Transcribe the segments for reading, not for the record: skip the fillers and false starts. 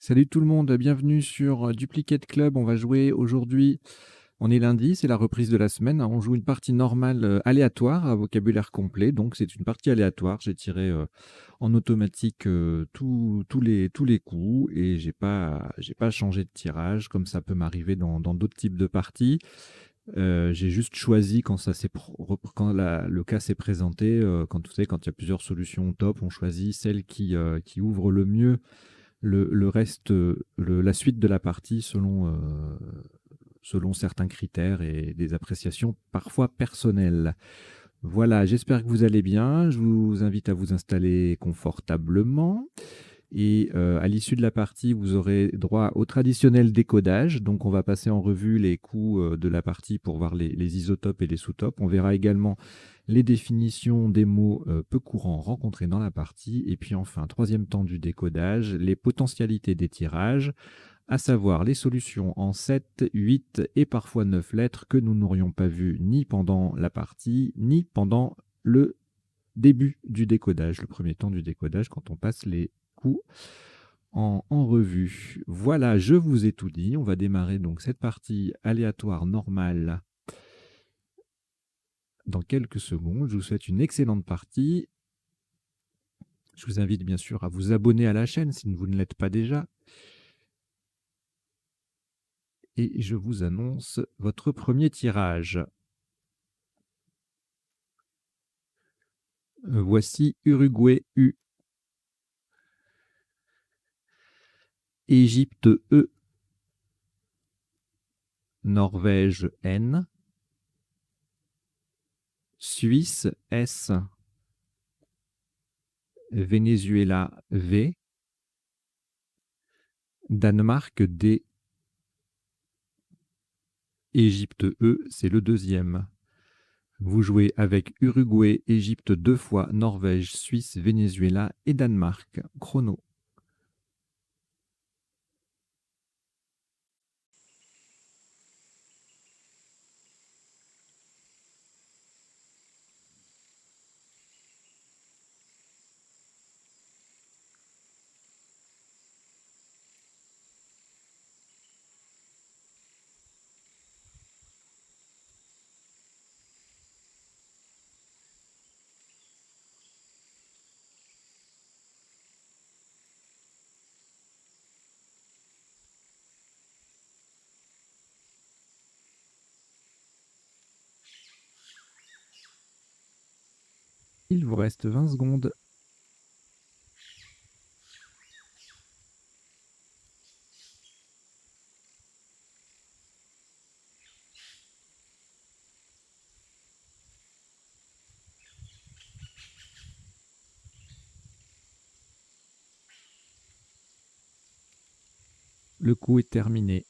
Salut tout le monde, bienvenue sur Duplicate Club. On va jouer aujourd'hui, on est lundi, c'est la reprise de la semaine, hein. On joue une partie normale aléatoire à vocabulaire complet. Donc c'est une partie aléatoire. J'ai tiré en automatique tous les coups et j'ai pas changé de tirage comme ça peut m'arriver dans d'autres types de parties. J'ai juste choisi quand le cas s'est présenté, quand vous savez, quand il y a plusieurs solutions top, on choisit celle qui ouvre le mieux le reste, la suite de la partie selon certains critères et des appréciations parfois personnelles. Voilà, j'espère que vous allez bien. Je vous invite à vous installer confortablement et à l'issue de la partie, vous aurez droit au traditionnel décodage. Donc on va passer en revue les coups, de la partie pour voir les isotopes et les sous-topes. On verra également les définitions des mots, peu courants rencontrés dans la partie et puis enfin, troisième temps du décodage, les potentialités des tirages, à savoir les solutions en 7, 8 et parfois 9 lettres que nous n'aurions pas vues ni pendant la partie, ni pendant le début du décodage, le premier temps du décodage quand on passe les coups en revue. Voilà, je vous ai tout dit. On va démarrer donc cette partie aléatoire normale dans quelques secondes. Je vous souhaite une excellente partie. Je vous invite bien sûr à vous abonner à la chaîne si vous ne l'êtes pas déjà. Et je vous annonce votre premier tirage. Voici Uruguay U, Égypte E, Norvège N, Suisse S, Venezuela V, Danemark D, Égypte E, c'est le deuxième. Vous jouez avec Uruguay, Égypte 2 fois, Norvège, Suisse, Venezuela et Danemark. Chrono. Il vous reste 20 secondes. Le coup est terminé.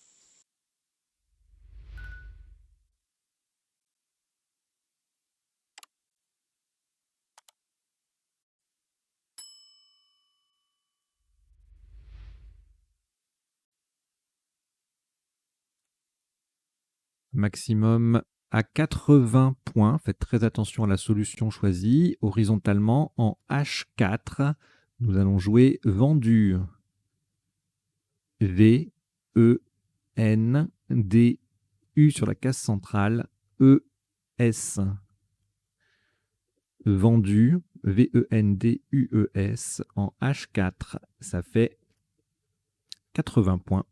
Maximum à 80 points. Faites très attention à la solution choisie. Horizontalement, en H4, nous allons jouer vendu. V, E, N, D, U sur la case centrale, E, S. Vendu, V-E-N-D-U-E-S, en H4, ça fait 80 points.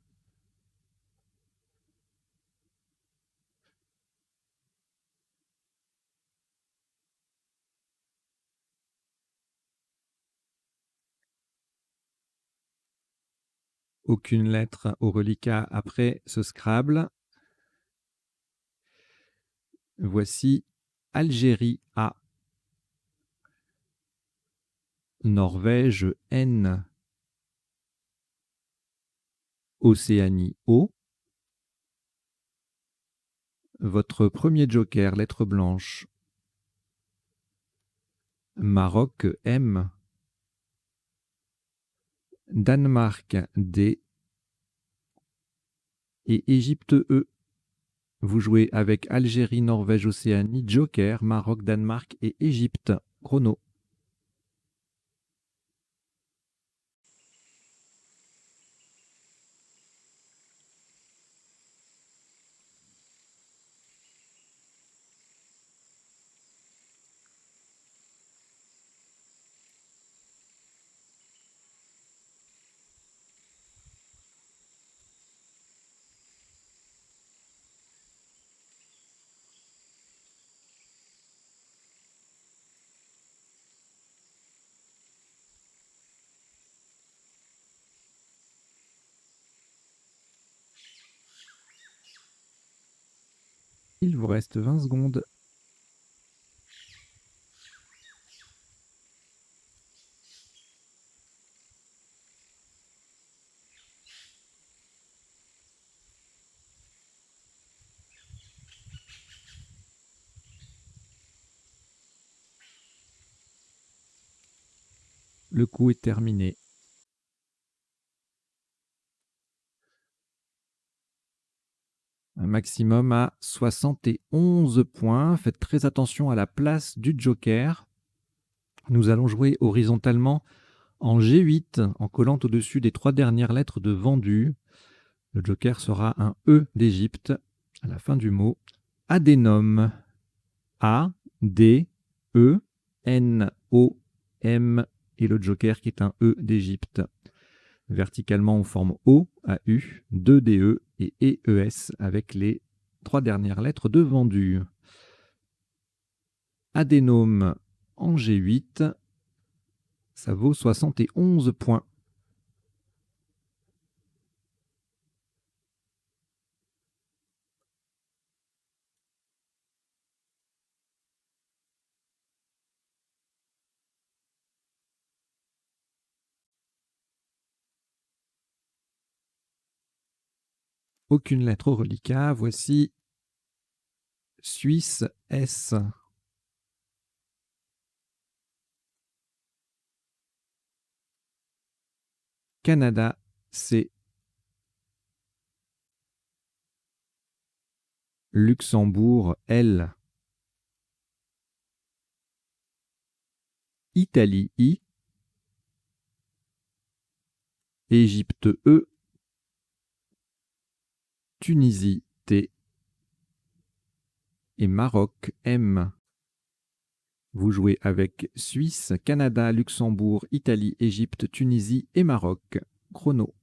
Aucune lettre au reliquat après ce Scrabble. Voici Algérie A, Norvège N, Océanie O. Votre premier joker, lettre blanche. Maroc M, Danemark D et Égypte E. Vous jouez avec Algérie, Norvège, Océanie, joker, Maroc, Danemark et Égypte. Chrono. Il vous reste 20 secondes. Le coup est terminé. Un maximum à 71 points. Faites très attention à la place du joker. Nous allons jouer horizontalement en G8 en collant au-dessus des 3 dernières lettres de vendu. Le joker sera un E d'Égypte à la fin du mot. Adénome. A, D, E, N, O, M et le joker qui est un E d'Égypte. Verticalement, on forme O, AU, 2 DE et EES avec les 3 dernières lettres de vendu. Adénome en G8, ça vaut 71 points. Aucune lettre au reliquat. Voici Suisse S. Canada C. Luxembourg L. Italie I. Égypte E. Tunisie T. Et Maroc M. Vous jouez avec Suisse, Canada, Luxembourg, Italie, Égypte, Tunisie et Maroc. Chrono.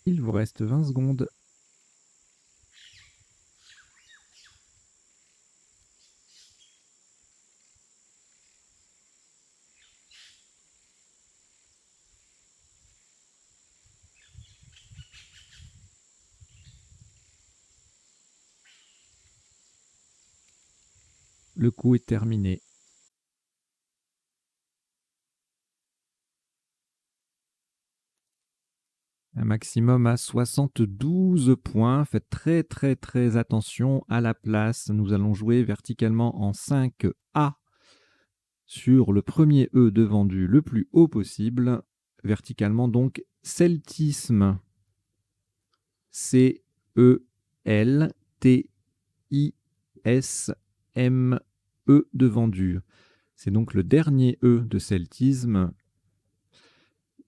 Il vous reste 20 secondes. Le coup est terminé. Un maximum à 72 points. Faites très attention à la place. Nous allons jouer verticalement en 5A sur le premier E de vendu le plus haut possible. Verticalement donc celtisme. C-E-L-T-I-S-M-E de vendu. C'est donc le dernier E de celtisme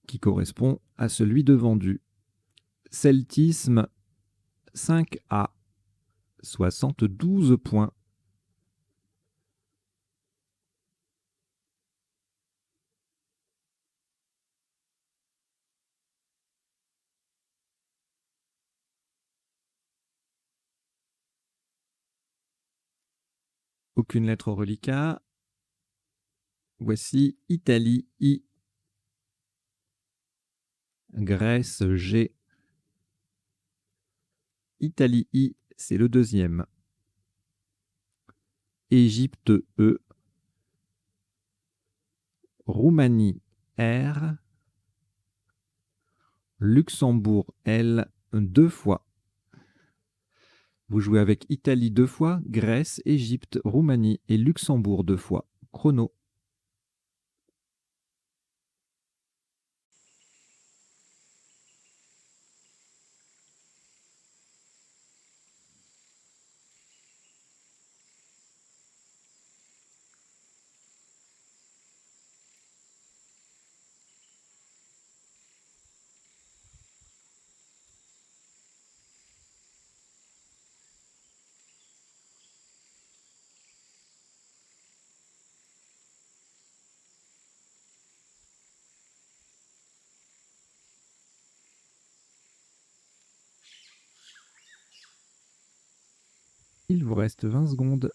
qui correspond à celui de vendu. Celtisme 5A, 72 points. Aucune lettre au reliquat. Voici Italie I, Grèce G. Italie I, c'est le deuxième. Égypte E. Roumanie R. Luxembourg L 2 fois. Vous jouez avec Italie 2 fois, Grèce, Égypte, Roumanie et Luxembourg 2 fois. Chrono. Il vous reste 20 secondes.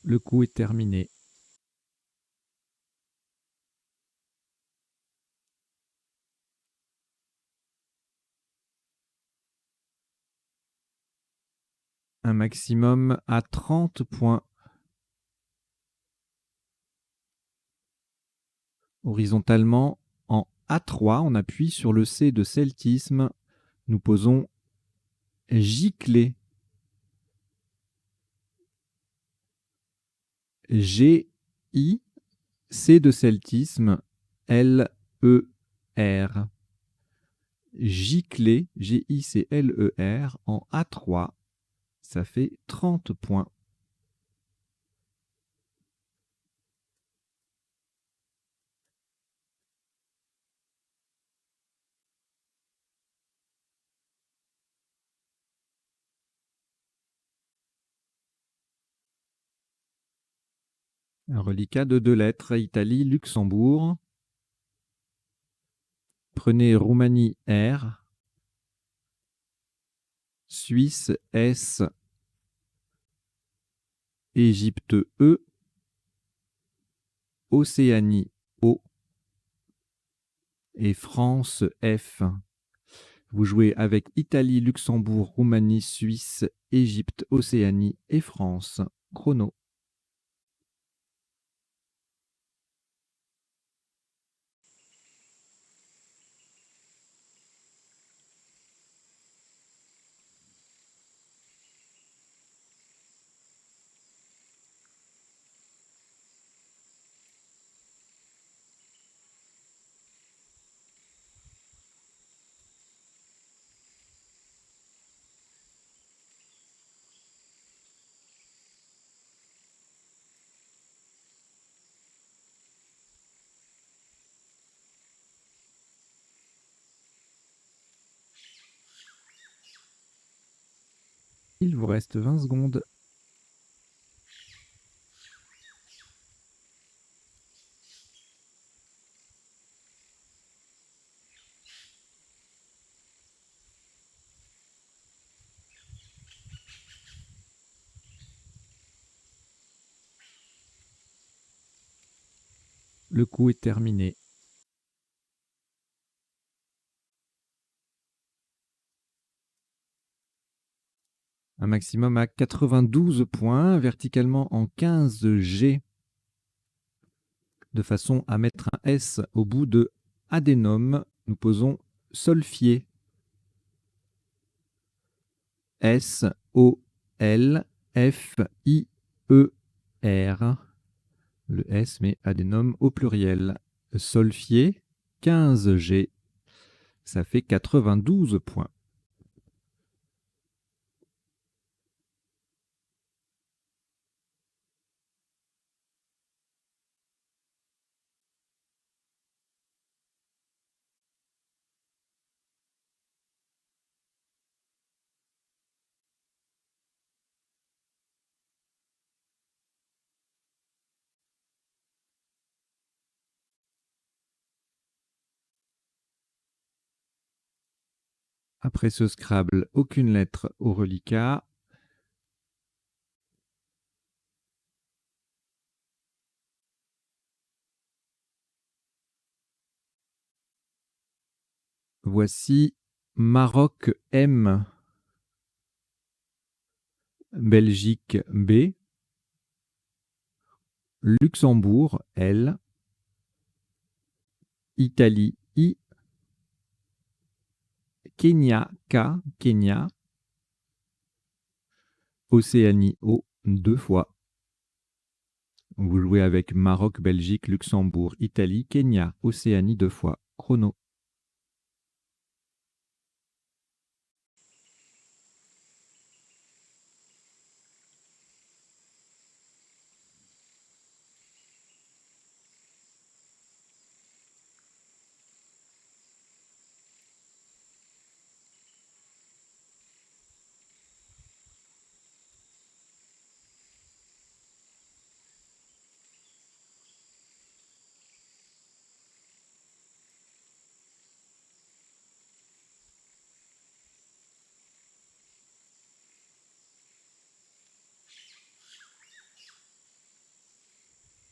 Le coup est terminé. Un maximum à 30 points. Horizontalement, en A3, on appuie sur le C de celtisme. Nous posons gicler. G-I, C de celtisme, L-E-R. Gicler, G-I-C-L-E-R, en A3, ça fait 30 points. Un reliquat de 2 lettres, Italie, Luxembourg. Prenez Roumanie R, Suisse S, Égypte E, Océanie O et France F. Vous jouez avec Italie, Luxembourg, Roumanie, Suisse, Égypte, Océanie et France. Chrono. Il vous reste 20 secondes. Le coup est terminé. Un maximum à 92 points, verticalement en 15 G, de façon à mettre un S au bout de adénome. Nous posons solfier. S-O-L-F-I-E-R. Le S mais adénome au pluriel. Solfier, 15 G, ça fait 92 points. Après ce Scrabble, aucune lettre au reliquat. Voici Maroc M, Belgique B, Luxembourg L, Italie I, Kenya K, Kenya, Océanie O 2 fois. Vous jouez avec Maroc, Belgique, Luxembourg, Italie, Kenya, Océanie 2 fois. Chrono.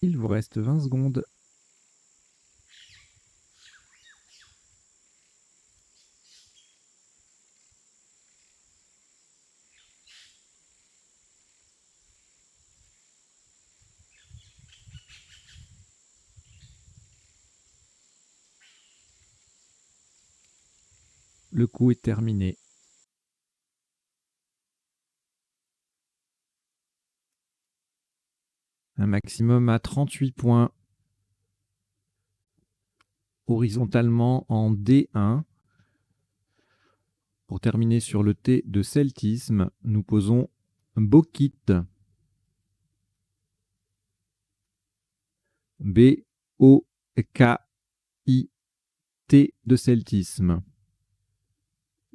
Il vous reste 20 secondes. Le coup est terminé. Un maximum à 38 points. Horizontalement en D1. Pour terminer sur le T de celtisme, nous posons Bokite. B-O-K-I-T de celtisme.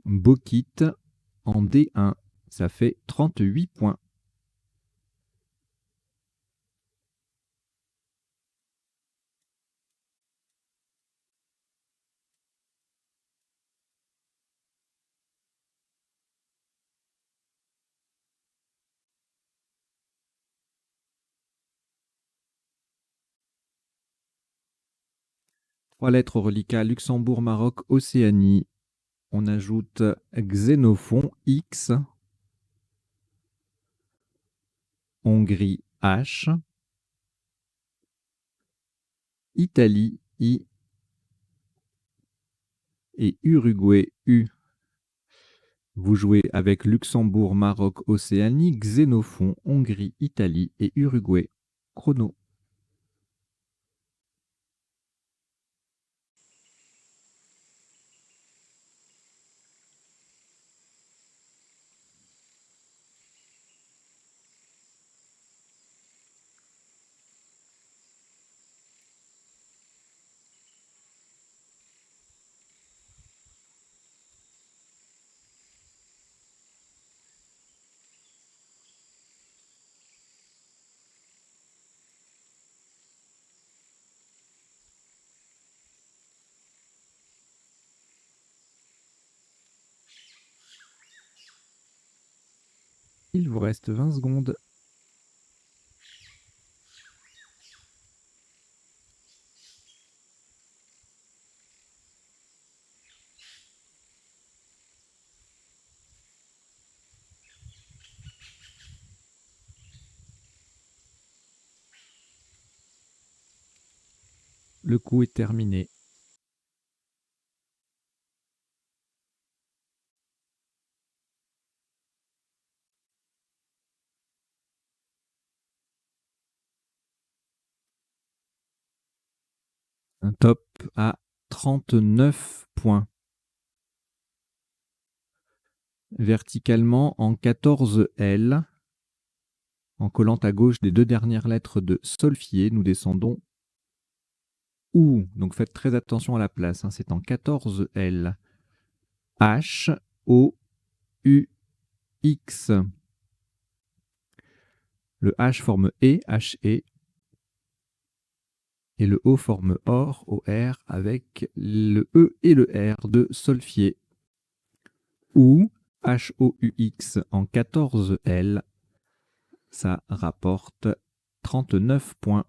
Bokite en D1, ça fait 38 points. Trois lettres au reliquat Luxembourg, Maroc, Océanie. On ajoute Xénophon, X. Hongrie, H. Italie, I. Et Uruguay, U. Vous jouez avec Luxembourg, Maroc, Océanie, Xénophon, Hongrie, Italie et Uruguay. Chrono. Il vous reste 20 secondes. Le coup est terminé. Un top à 39 points. Verticalement en 14 L. En collant à gauche des deux dernières lettres de solfier, nous descendons OU. Donc faites très attention à la place. C'est en 14 L. H, O, U, X. Le H forme E, H-E. Et le O forme OR, O-R, avec le E et le R de solfier. OU, H-O-U-X en 14 L. Ça rapporte 39 points.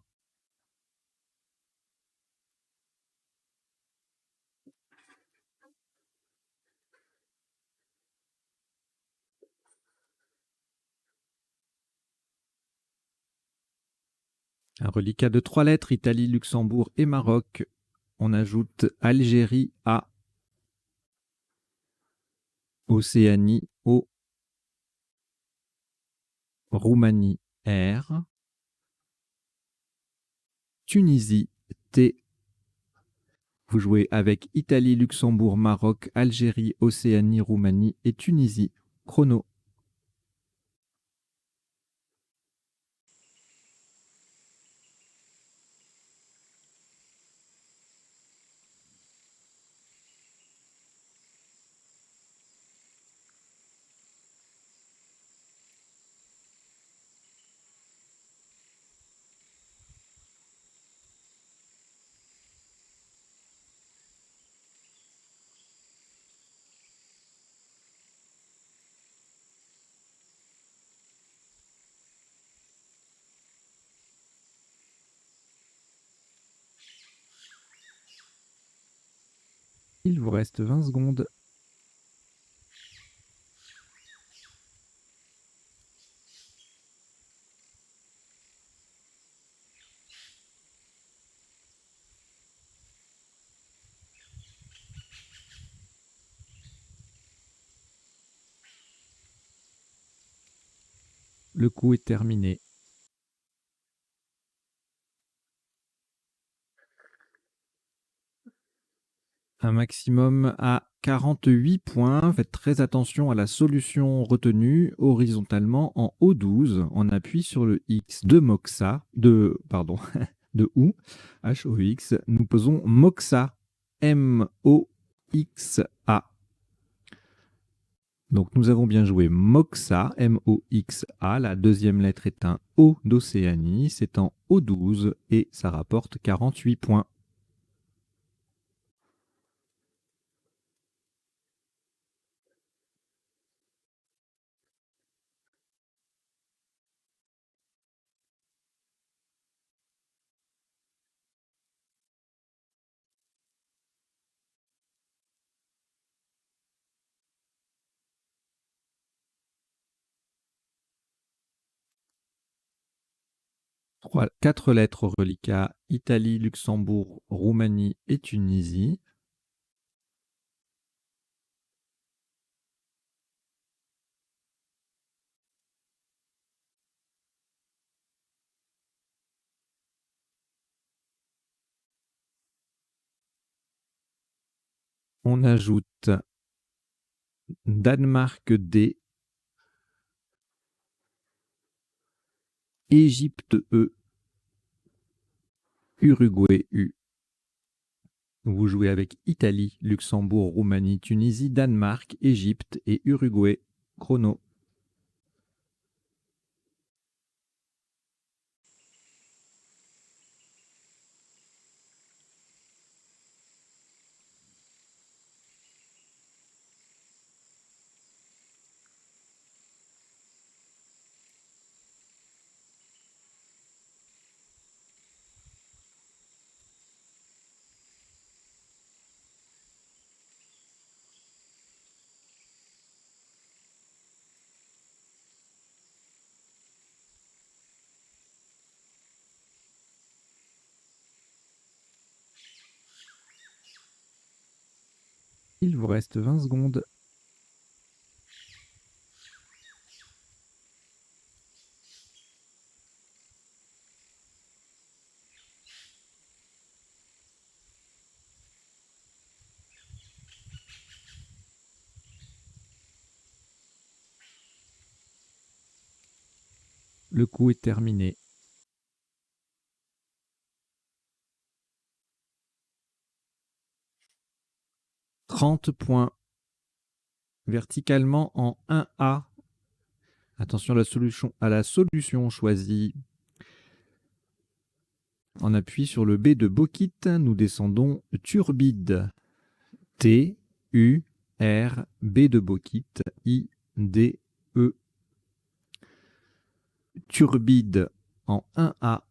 Un reliquat de 3 lettres, Italie, Luxembourg et Maroc. On ajoute Algérie A, Océanie O, Roumanie R, Tunisie T. Vous jouez avec Italie, Luxembourg, Maroc, Algérie, Océanie, Roumanie et Tunisie. Chrono. Il vous reste 20 secondes. Le coup est terminé. Un maximum à 48 points. Faites très attention à la solution retenue horizontalement en O12. On appuie sur le X de Moxa, de OU, H-O-X. Nous posons Moxa, M-O-X-A. Donc nous avons bien joué Moxa, M-O-X-A. La deuxième lettre est un O d'Océanie. C'est en O12 et ça rapporte 48 points. Quatre lettres au reliquat: Italie, Luxembourg, Roumanie et Tunisie. On ajoute Danemark D, Égypte E, Uruguay U. Vous jouez avec Italie, Luxembourg, Roumanie, Tunisie, Danemark, Égypte et Uruguay. Chrono. Il vous reste 20 secondes. Le coup est terminé. « 30 points. Verticalement en 1A. Attention à la solution choisie. On appuie sur le B de Bokit. Nous descendons Turbide. T, U, R, B de Bokit, I, D, E. Turbide en 1A.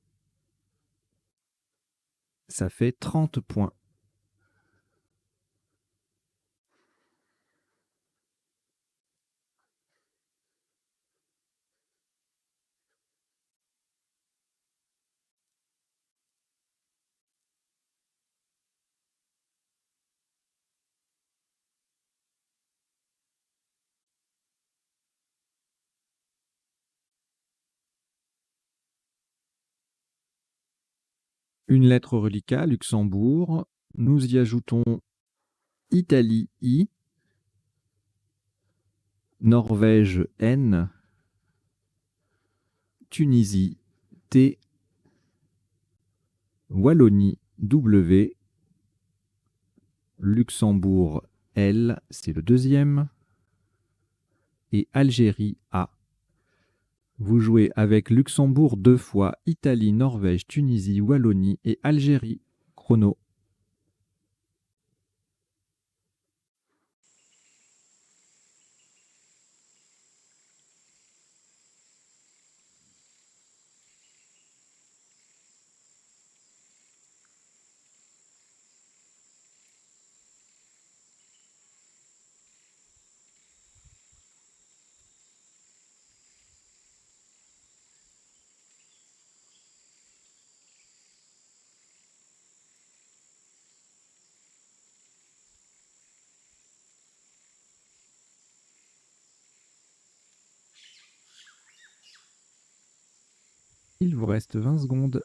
Ça fait 30 points. Une lettre au reliquat, Luxembourg. Nous y ajoutons Italie, I, Norvège, N, Tunisie, T, Wallonie, W, Luxembourg, L, c'est le deuxième, et Algérie, A. Vous jouez avec Luxembourg 2 fois, Italie, Norvège, Tunisie, Wallonie et Algérie. Chrono. Il vous reste 20 secondes.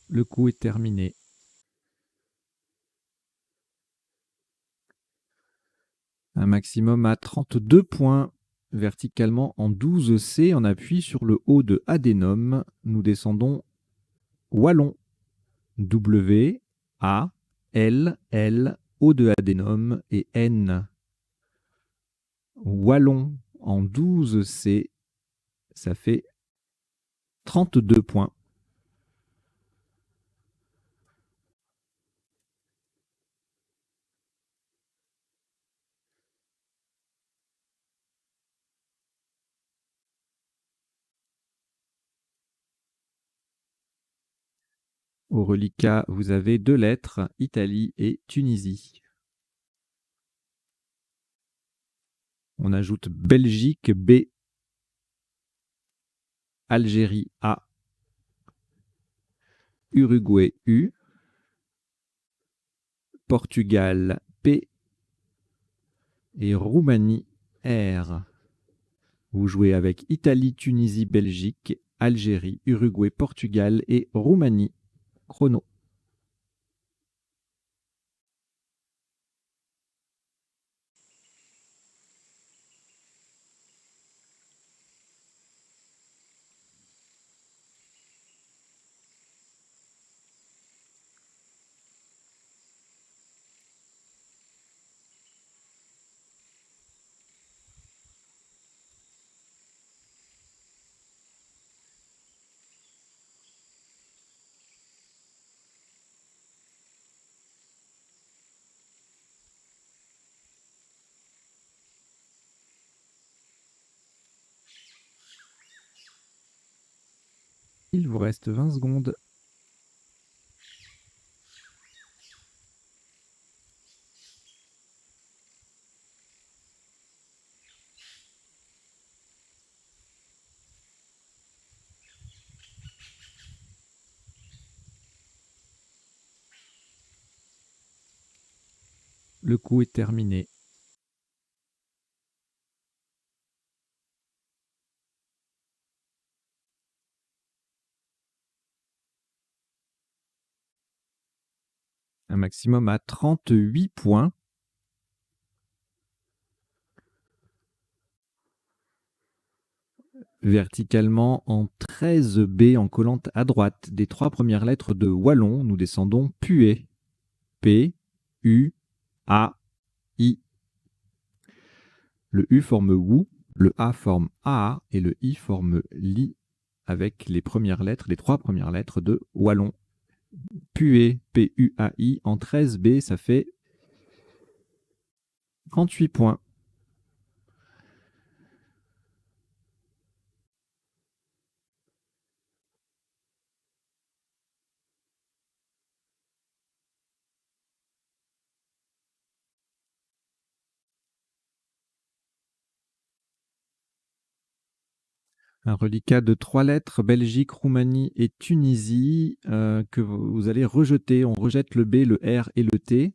Le coup est terminé. Un maximum à 32 points. Verticalement en 12C, on appuie sur le haut de Adénum. Nous descendons Wallon. W, A, L, L, O de Adénum et N. Wallon en 12C, ça fait 32 points. Au reliquat, vous avez 2 lettres, Italie et Tunisie. On ajoute Belgique, B, Algérie, A, Uruguay, U, Portugal, P et Roumanie, R. Vous jouez avec Italie, Tunisie, Belgique, Algérie, Uruguay, Portugal et Roumanie. Chrono. Il vous reste 20 secondes. Le coup est terminé. Un maximum à 38 points. Verticalement en 13B en collante à droite des 3 premières lettres de Wallon, nous descendons Pué. P, U, A, I. Le U forme WOU, le A forme AA et le I forme LI avec les premières lettres, les 3 premières lettres de Wallon. Pué, P-U-A-I en 13B, ça fait 38 points. Un reliquat de 3 lettres, Belgique, Roumanie et Tunisie, que vous allez rejeter. On rejette le B, le R et le T.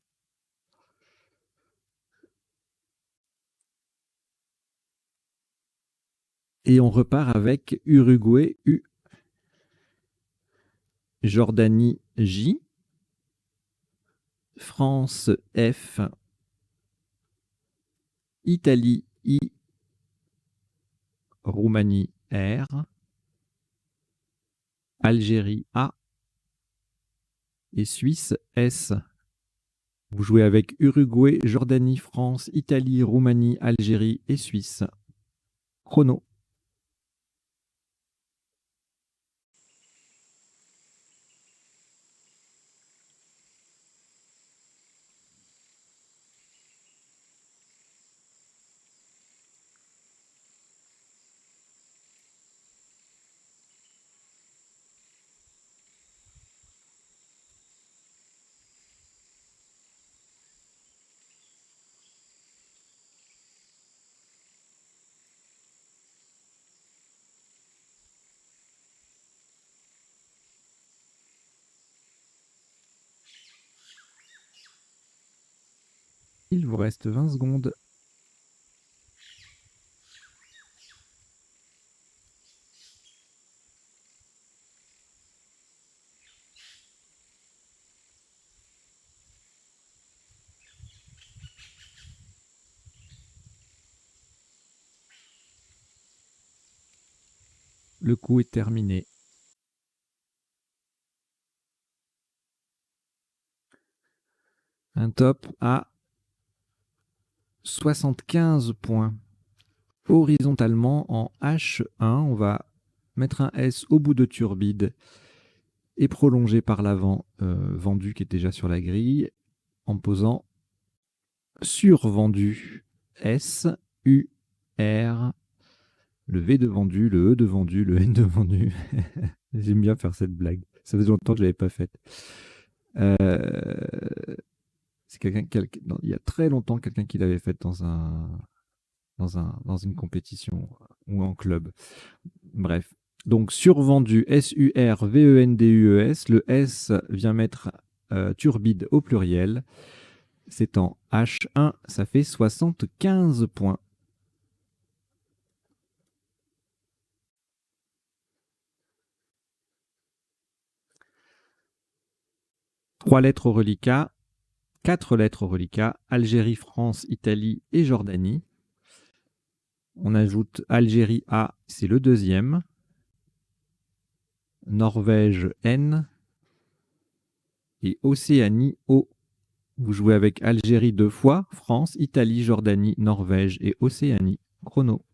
Et on repart avec Uruguay, U, Jordanie, J, France, F, Italie, I, Roumanie, R, Algérie, A et Suisse, S. Vous jouez avec Uruguay, Jordanie, France, Italie, Roumanie, Algérie et Suisse. Chrono. Il vous reste 20 secondes. Le coup est terminé. Un top à 75 points. Horizontalement en H1, on va mettre un S au bout de turbide et prolonger par l'avant vendu qui est déjà sur la grille en posant sur vendu S, U, R, le V de vendu, le E de vendu, le N de vendu. J'aime bien faire cette blague. Ça faisait longtemps que je ne l'avais pas faite. C'est il y a très longtemps, quelqu'un qui l'avait faite dans une compétition ou en club. Bref. Donc, survendu, S-U-R-V-E-N-D-U-E-S. Le S vient mettre turbide au pluriel. C'est en H1, ça fait 75 points. Trois lettres au reliquat, 4 lettres au reliquat, Algérie, France, Italie et Jordanie. On ajoute Algérie A, c'est le deuxième. Norvège N et Océanie O. Vous jouez avec Algérie 2 fois, France, Italie, Jordanie, Norvège et Océanie. Chrono.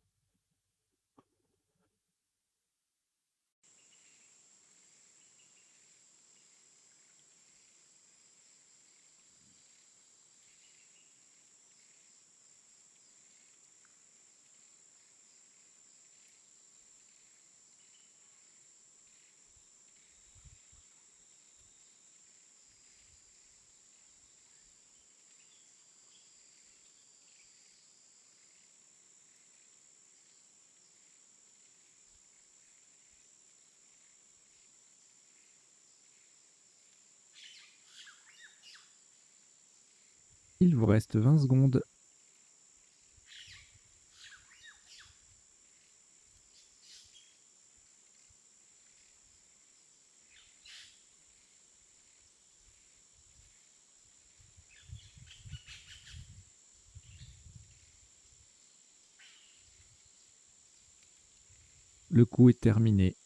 Il vous reste 20 secondes. Le coup est terminé.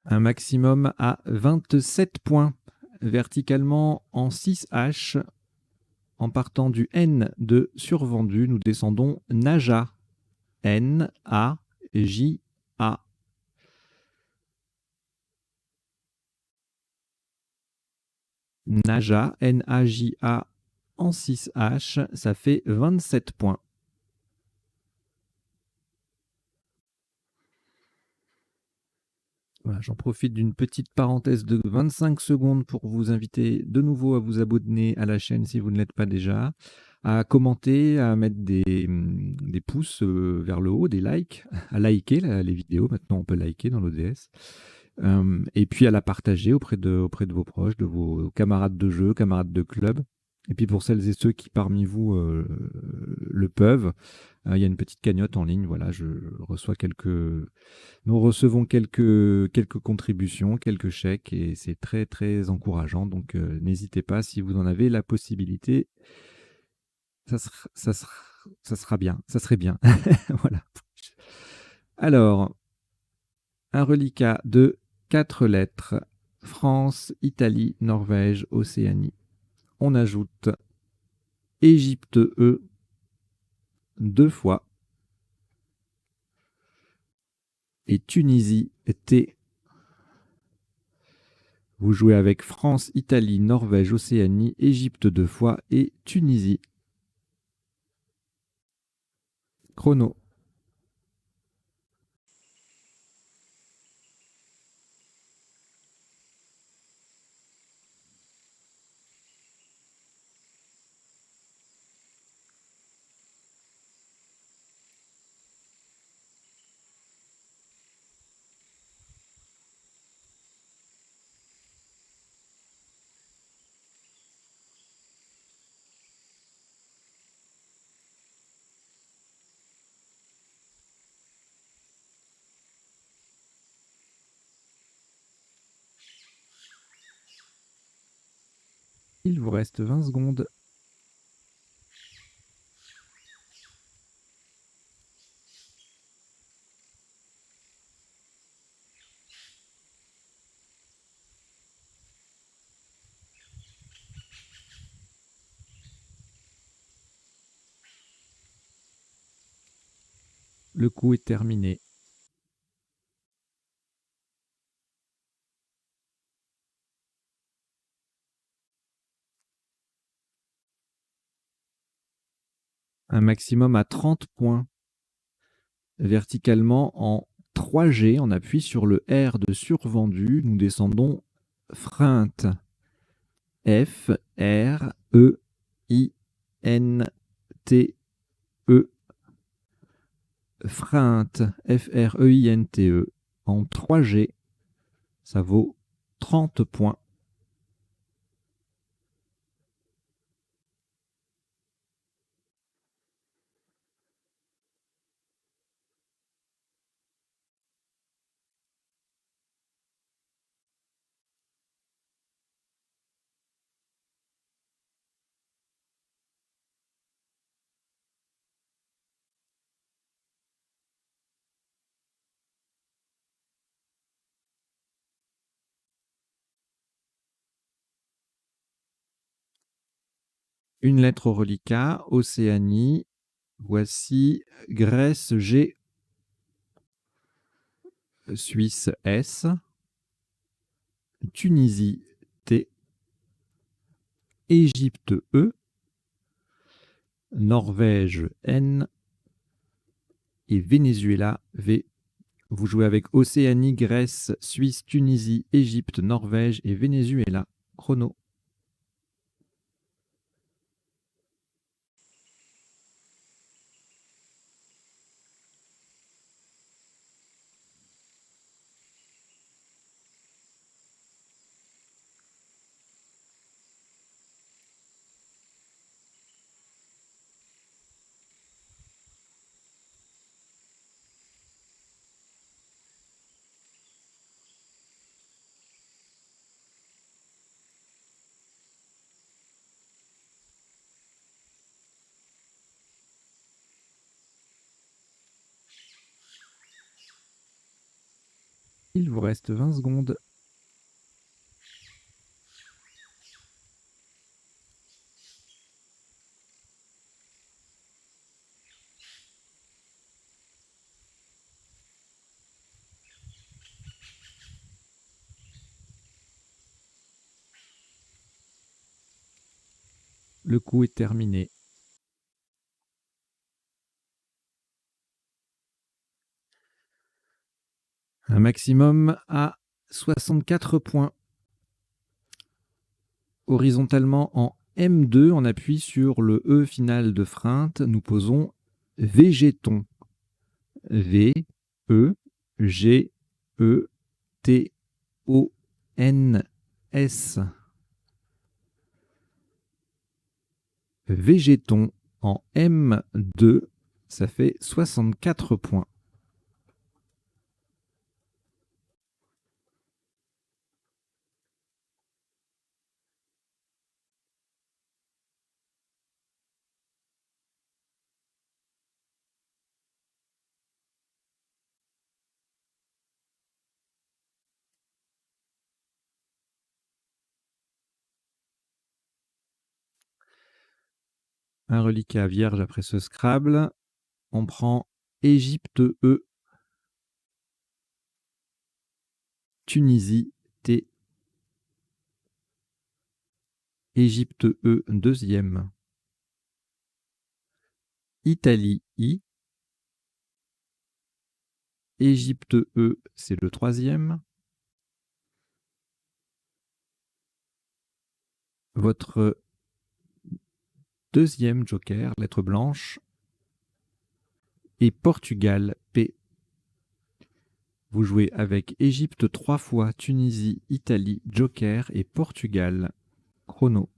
Un maximum à 27 points. Verticalement en 6H. En partant du N de survendu, nous descendons Naja. N-A-J-A. Naja, N-A-J-A en 6H, ça fait 27 points. Voilà, j'en profite d'une petite parenthèse de 25 secondes pour vous inviter de nouveau à vous abonner à la chaîne si vous ne l'êtes pas déjà, à commenter, à mettre des pouces vers le haut, des likes, à liker les vidéos. Maintenant, on peut liker dans l'ODS. Et puis à la partager auprès de vos proches, de vos camarades de jeu, camarades de club. Et puis pour celles et ceux qui parmi vous le peuvent, il y a une petite cagnotte en ligne. Voilà, nous recevons quelques contributions, quelques chèques, et c'est très très encourageant. Donc n'hésitez pas si vous en avez la possibilité. Ça sera bien, ça serait bien. Voilà. Alors, un reliquat de 4 lettres. France, Italie, Norvège, Océanie. On ajoute Égypte E 2 fois et Tunisie T. Vous jouez avec France, Italie, Norvège, Océanie, Égypte 2 fois et Tunisie. Chrono. Il vous reste 20 secondes. Le coup est terminé. Un maximum à 30 points. Verticalement en 3G, on appuie sur le R de survendu. Nous descendons freinte. F, R, E, I, N, T, E. Freinte. F, R, E, I, N, T, E. En 3G, ça vaut 30 points. Une lettre au reliquat, Océanie. Voici Grèce G, Suisse S, Tunisie T, Égypte E, Norvège N et Venezuela V. Vous jouez avec Océanie, Grèce, Suisse, Tunisie, Égypte, Norvège et Venezuela. Chrono. Il vous reste 20 secondes. Le coup est terminé. Un maximum à 64 points. Horizontalement en M2, on appuie sur le E final de freinte. Nous posons végéton. V, E, G, E, T, O, N, S. Végéton en M2, ça fait 64 points. Un reliquat vierge après ce Scrabble. On prend Égypte E, Tunisie T, Égypte E deuxième, Italie I, Égypte E c'est le troisième. Votre deuxième joker, lettre blanche, et Portugal P. Vous jouez avec Égypte 3 fois, Tunisie, Italie, joker et Portugal. Chrono.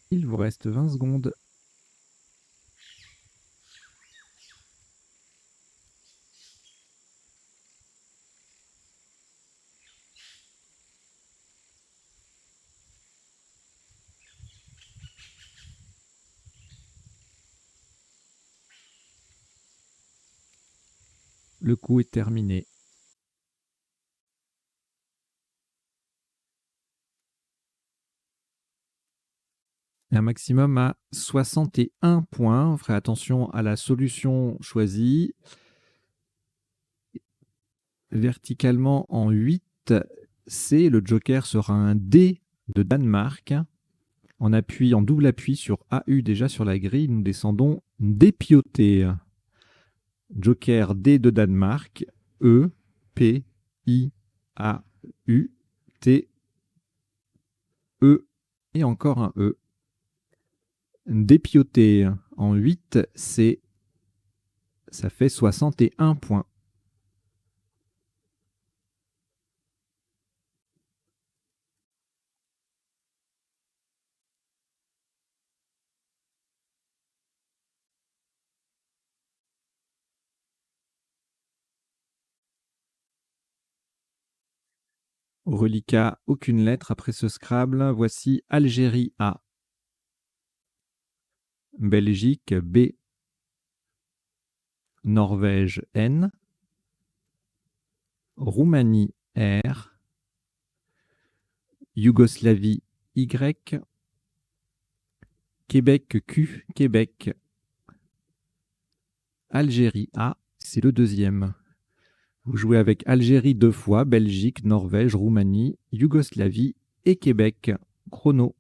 Il vous reste 20 secondes. Le coup est terminé. Un maximum à 61 points. On ferait attention à la solution choisie. Verticalement en 8C, le joker sera un D de Danemark. En appui, en double appui sur AU déjà sur la grille, nous descendons dépioté. Joker D de Danemark, E, P, I, A, U, T, E et encore un E. Dépioté en 8C, ça fait 61 points. Reliquat, aucune lettre après ce Scrabble. Voici Algérie A. Belgique B. Norvège N. Roumanie R. Yougoslavie Y. Québec Q. Québec. Algérie A, c'est le deuxième. Vous jouez avec Algérie 2 fois, Belgique, Norvège, Roumanie, Yougoslavie et Québec. Chrono.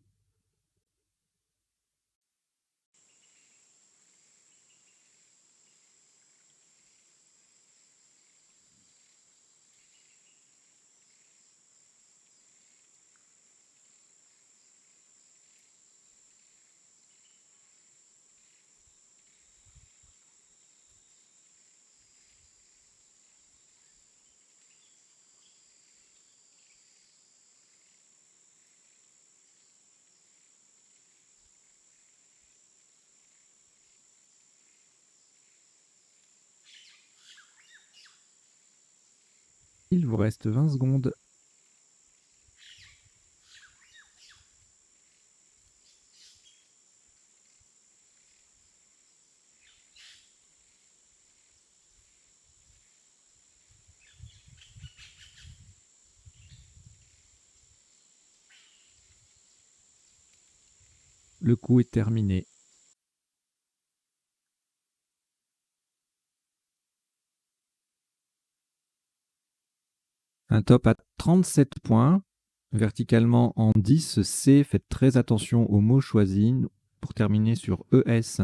Il vous reste 20 secondes. Le coup est terminé. Un top à 37 points. Verticalement en 10C, faites très attention aux mots choisis. Pour terminer sur ES,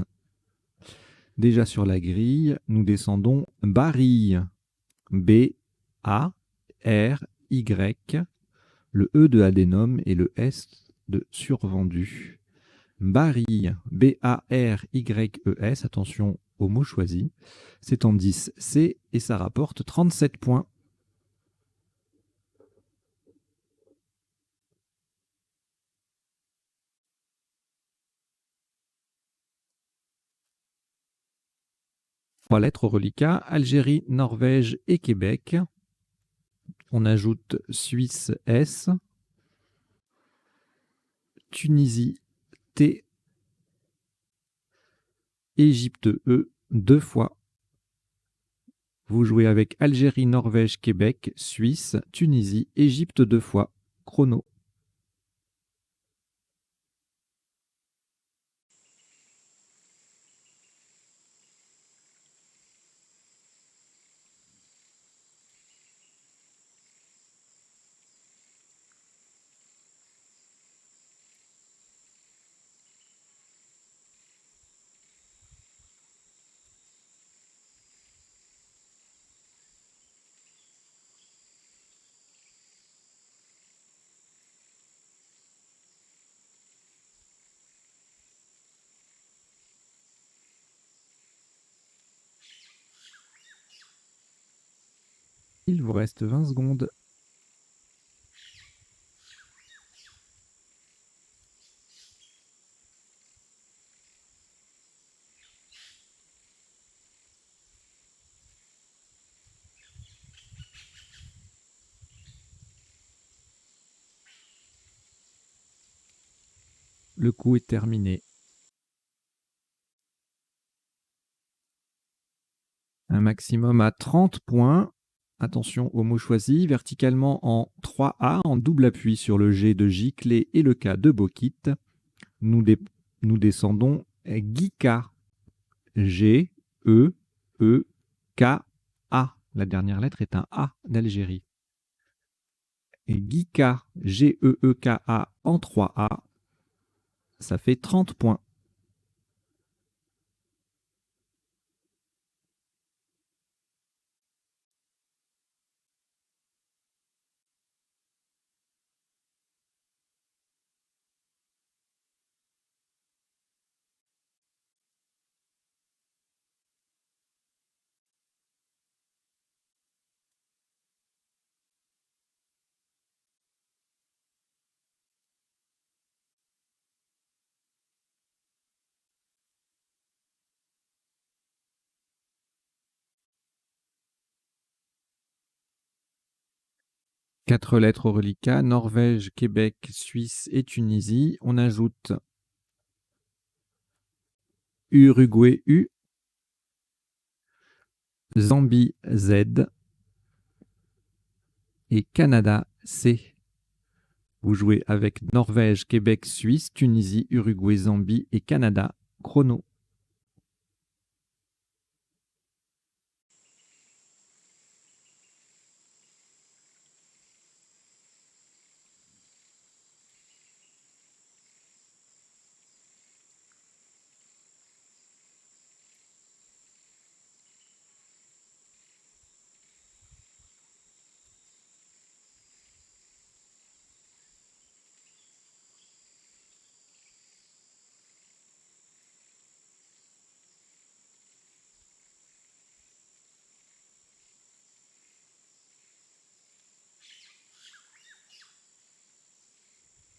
déjà sur la grille, nous descendons Bari. B, A, R, Y, le E de adénome et le S de survendu. Bari, B-A-R-Y-E-S, attention au mot choisi. C'est en 10C et ça rapporte 37 points. Trois lettres au reliquat, Algérie, Norvège et Québec. On ajoute Suisse S, Tunisie T, Égypte E, 2 fois. Vous jouez avec Algérie, Norvège, Québec, Suisse, Tunisie, Égypte 2 fois. Chrono. Il vous reste 20 secondes. Le coup est terminé. Un maximum à 30 points. Attention au mot choisi. Verticalement en 3A, en double appui sur le G de giclée et le K de bauxite. Nous descendons Gika. G, E, E, K, A. La dernière lettre est un A d'Algérie. Et Gika, G-E-E-K-A en 3A. Ça fait 30 points. Quatre lettres au reliquat, Norvège, Québec, Suisse et Tunisie. On ajoute Uruguay U, Zambie Z et Canada C. Vous jouez avec Norvège, Québec, Suisse, Tunisie, Uruguay, Zambie et Canada. Chrono.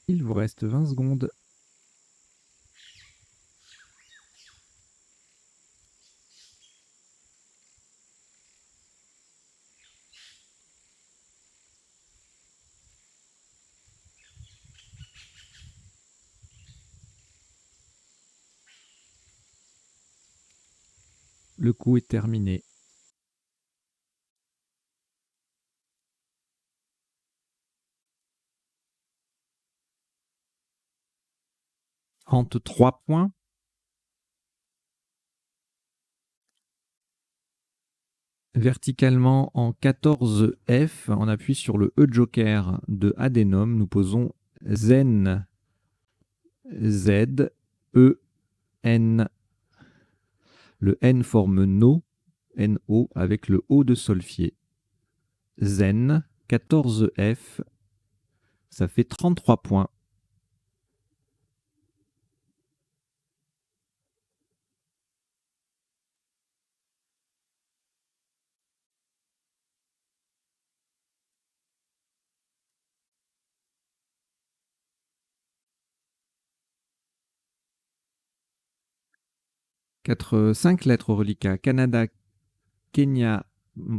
Il vous reste 20 secondes. Le coup est terminé. Hante 3 points. Verticalement en 14 F, on appuie sur le E joker de Adenome. Nous posons Zen, Z, E, N. Le N forme No, N-O, avec le O de solfier. Zen, 14 F, ça fait 33 points. Cinq lettres au reliquat. Canada, Kenya,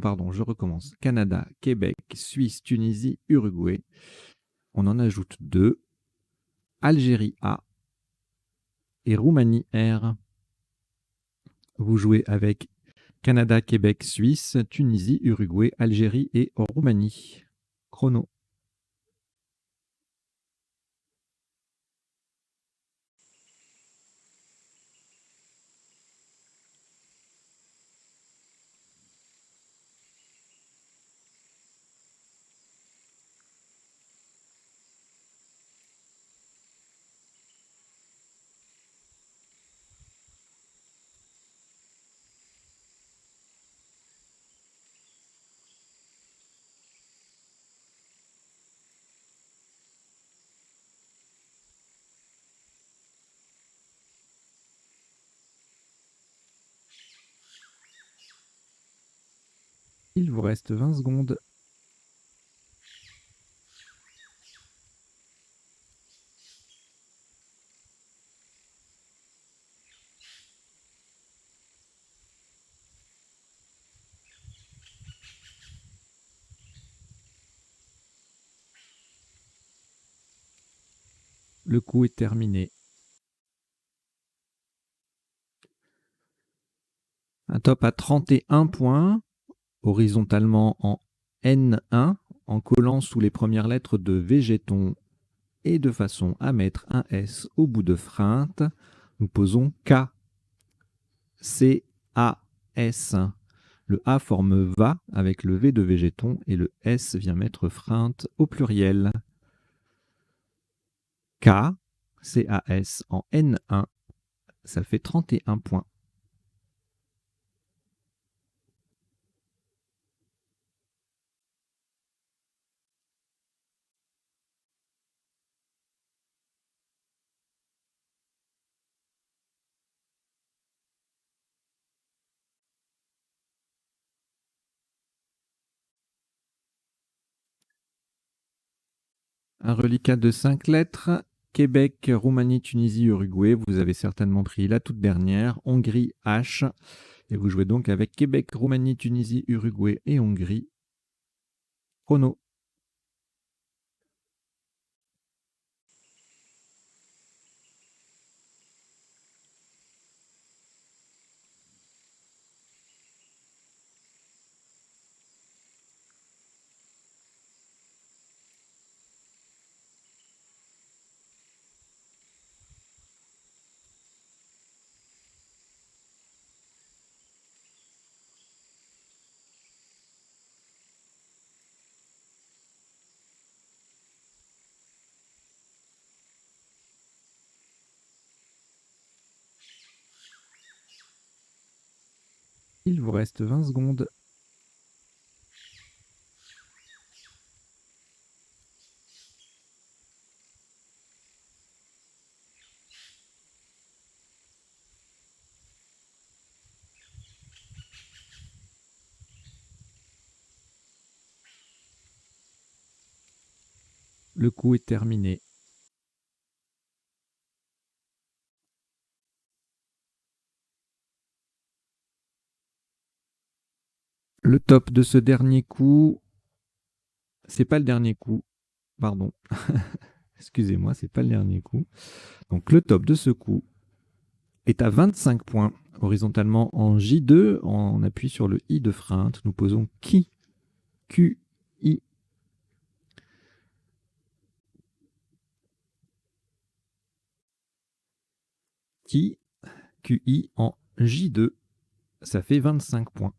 pardon, je recommence. Canada, Québec, Suisse, Tunisie, Uruguay. On en ajoute 2. Algérie A et Roumanie R. Vous jouez avec Canada, Québec, Suisse, Tunisie, Uruguay, Algérie et Roumanie. Chrono. Il vous reste 20 secondes. Le coup est terminé. top à 31 points, horizontalement en N1, en collant sous les premières lettres de végéton et de façon à mettre un S au bout de freinte, nous posons K, C, A, S. Le A forme va avec le V de végéton et le S vient mettre freinte au pluriel. K, C, A, S en N1, ça fait 31 points. Un reliquat de 5 lettres. Québec, Roumanie, Tunisie, Uruguay. Vous avez certainement pris la toute dernière. Hongrie, H. Et vous jouez donc avec Québec, Roumanie, Tunisie, Uruguay et Hongrie. Chrono. Il vous reste 20 secondes. Le coup est terminé. Le top de ce dernier coup, c'est pas le dernier coup, pardon. Excusez-moi, c'est pas le dernier coup. Donc le top de ce coup est à 25 points. Horizontalement en J2, on appuie sur le I de freinte. Nous posons qui, Q, I. Qui, QI en J2, ça fait 25 points.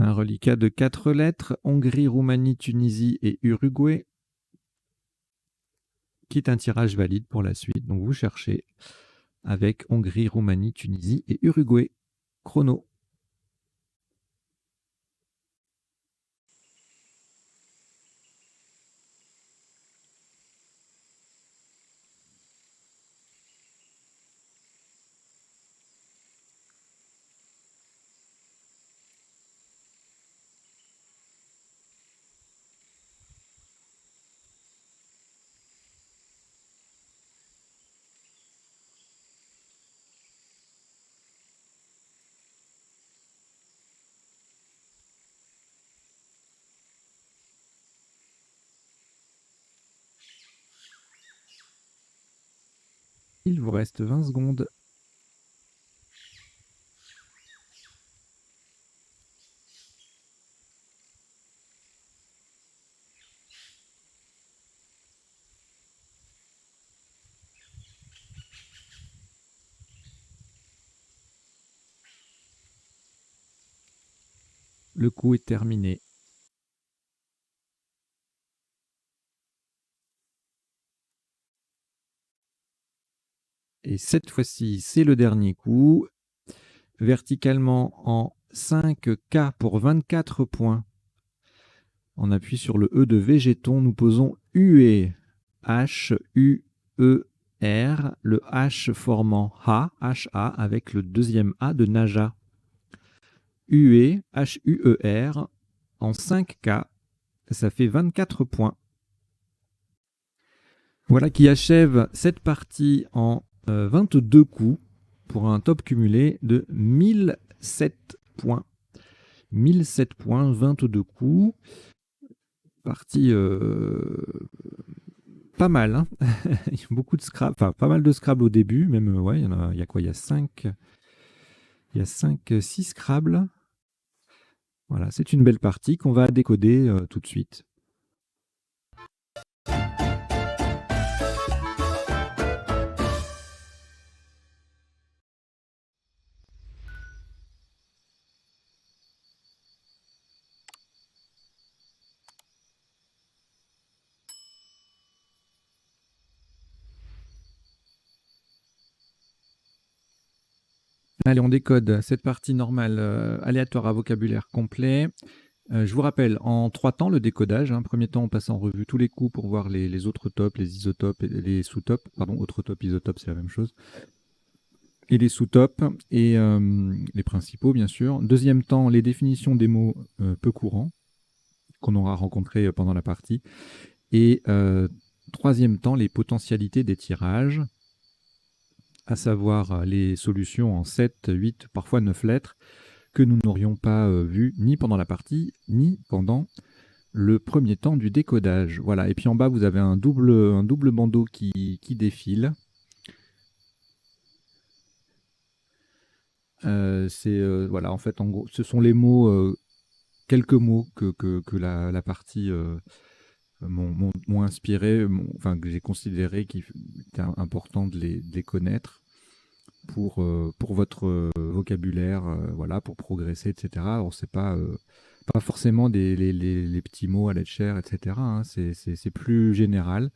Un reliquat de 4 lettres, Hongrie, Roumanie, Tunisie et Uruguay, qui est un tirage valide pour la suite. Donc vous cherchez avec Hongrie, Roumanie, Tunisie et Uruguay. Chrono. Il vous reste 20 secondes. Le coup est terminé. Et cette fois-ci, c'est le dernier coup. Verticalement en 5K pour 24 points. On appuie sur le E de végéton. Nous posons UE. H, U, E, R. Le H formant H, H-A, avec le deuxième A de Naja. UE, H-U-E-R, en 5K. Ça fait 24 points. Voilà qui achève cette partie en 22 coups. pour un top cumulé de 1007 points. 1007 points, 22 coups. Partie pas mal, hein. Il y a beaucoup de Scrabble, enfin pas mal de Scrabble au début, même, ouais, il y a quoi? Il y a 5, 6 Scrabble. Voilà, c'est une belle partie qu'on va décoder tout de suite. Allez, on décode cette partie normale aléatoire à vocabulaire complet. Je vous rappelle, en 3 temps, le décodage. Hein. Premier temps, on passe en revue tous les coups pour voir les autres topes, les isotopes et les sous-topes. Pardon, autres topes, isotopes, c'est la même chose. Et les sous-topes et les principaux, bien sûr. Deuxième temps, les définitions des mots peu courants qu'on aura rencontrés pendant la partie. Et troisième temps, les potentialités des tirages, à savoir les solutions en 7, 8, parfois 9 lettres, que nous n'aurions pas vues ni pendant la partie, ni pendant le premier temps du décodage. Voilà. Et puis en bas, vous avez un double bandeau qui défile. Voilà, en fait, en gros, ce sont les mots, quelques mots que la partie m'ont inspiré, enfin, que j'ai considéré qu'il était important de les connaître pour votre vocabulaire, voilà, pour progresser, etc. Alors, c'est pas forcément les petits mots à la chair, etc. Hein, c'est plus général.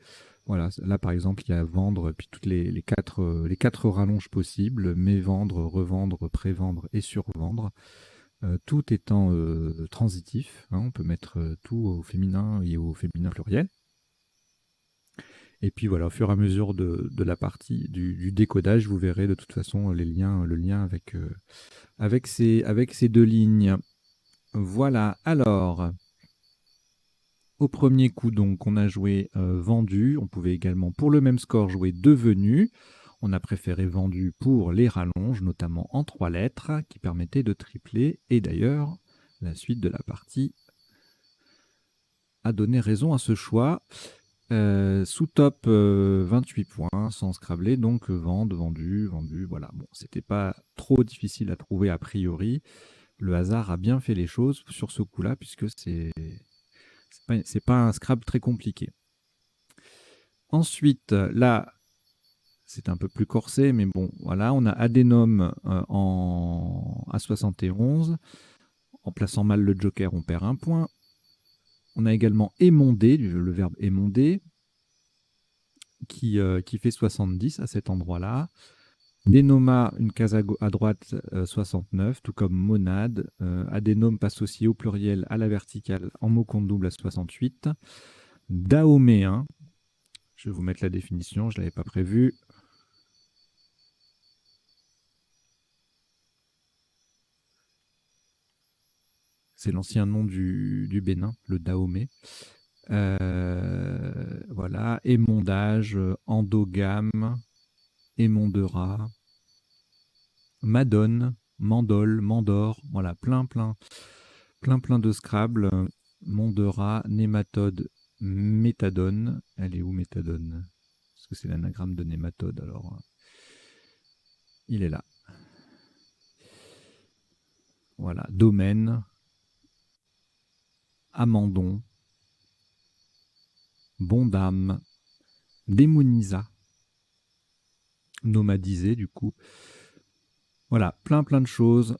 Voilà, là par exemple, il y a vendre, puis toutes les quatre rallonges possibles, mais vendre, revendre, prévendre et survendre, tout étant transitif. Hein, on peut mettre tout au féminin et au féminin pluriel. Et puis voilà, au fur et à mesure de la partie du décodage, vous verrez de toute façon le lien avec ces deux lignes. Voilà, alors, au premier coup, donc, on a joué vendu. On pouvait également, pour le même score, jouer devenu. On a préféré vendu pour les rallonges, notamment en 3 lettres, qui permettaient de tripler. Et d'ailleurs, la suite de la partie a donné raison à ce choix. Sous top 28 points, sans scrabler, donc vendre, vendu, vendu. Voilà, bon, c'était pas trop difficile à trouver a priori. Le hasard a bien fait les choses sur ce coup-là, puisque c'est pas un Scrabble très compliqué. Ensuite, là, c'est un peu plus corsé, mais bon, voilà, on a adénome à 71. En plaçant mal le joker, on perd 1 point. On a également émondé, le verbe émonder, qui fait 70 à cet endroit-là. Dénoma, une case à droite, 69, tout comme monade. Adénome passe aussi au pluriel à la verticale en mot compte double à 68. Dahoméen, je vais vous mettre la définition, je ne l'avais pas prévu. C'est l'ancien nom du Bénin, le Dahomey. Voilà, émondage, endogame, émondera, madone, mandole, mandore, voilà, plein de Scrabble. Mondera, nématode, méthadone. Elle est où méthadone? Parce que c'est l'anagramme de nématode, alors il est là. Voilà, domaine, amandon, bondame, démonisa, nomadisé du coup. Voilà, plein de choses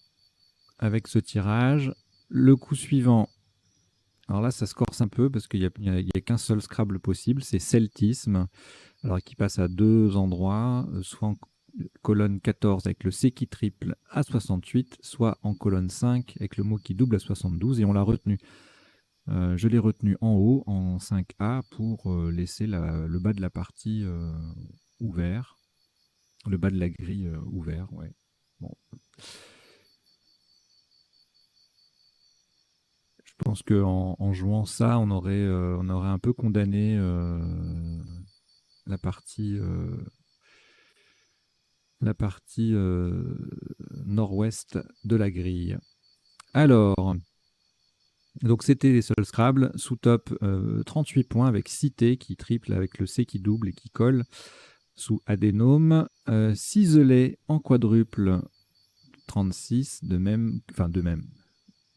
avec ce tirage. Le coup suivant, alors là ça se corse un peu parce qu'il n'y a qu'un seul Scrabble possible, c'est celtisme, alors qui passe à 2 endroits, soit en colonne 14 avec le C qui triple à 68, soit en colonne 5 avec le mot qui double à 72, et on l'a retenu. Je l'ai retenu en haut, en 5A, pour laisser le bas de la partie ouvert. Le bas de la grille ouvert, ouais. Bon. Je pense qu'en jouant ça, on aurait un peu condamné la partie la partie nord-ouest de la grille. Alors, donc c'était les seuls Scrabble. Sous top, 38 points avec Cité qui triple avec le C qui double et qui colle. Sous Adénome, Ciselé en quadruple, 36, de même.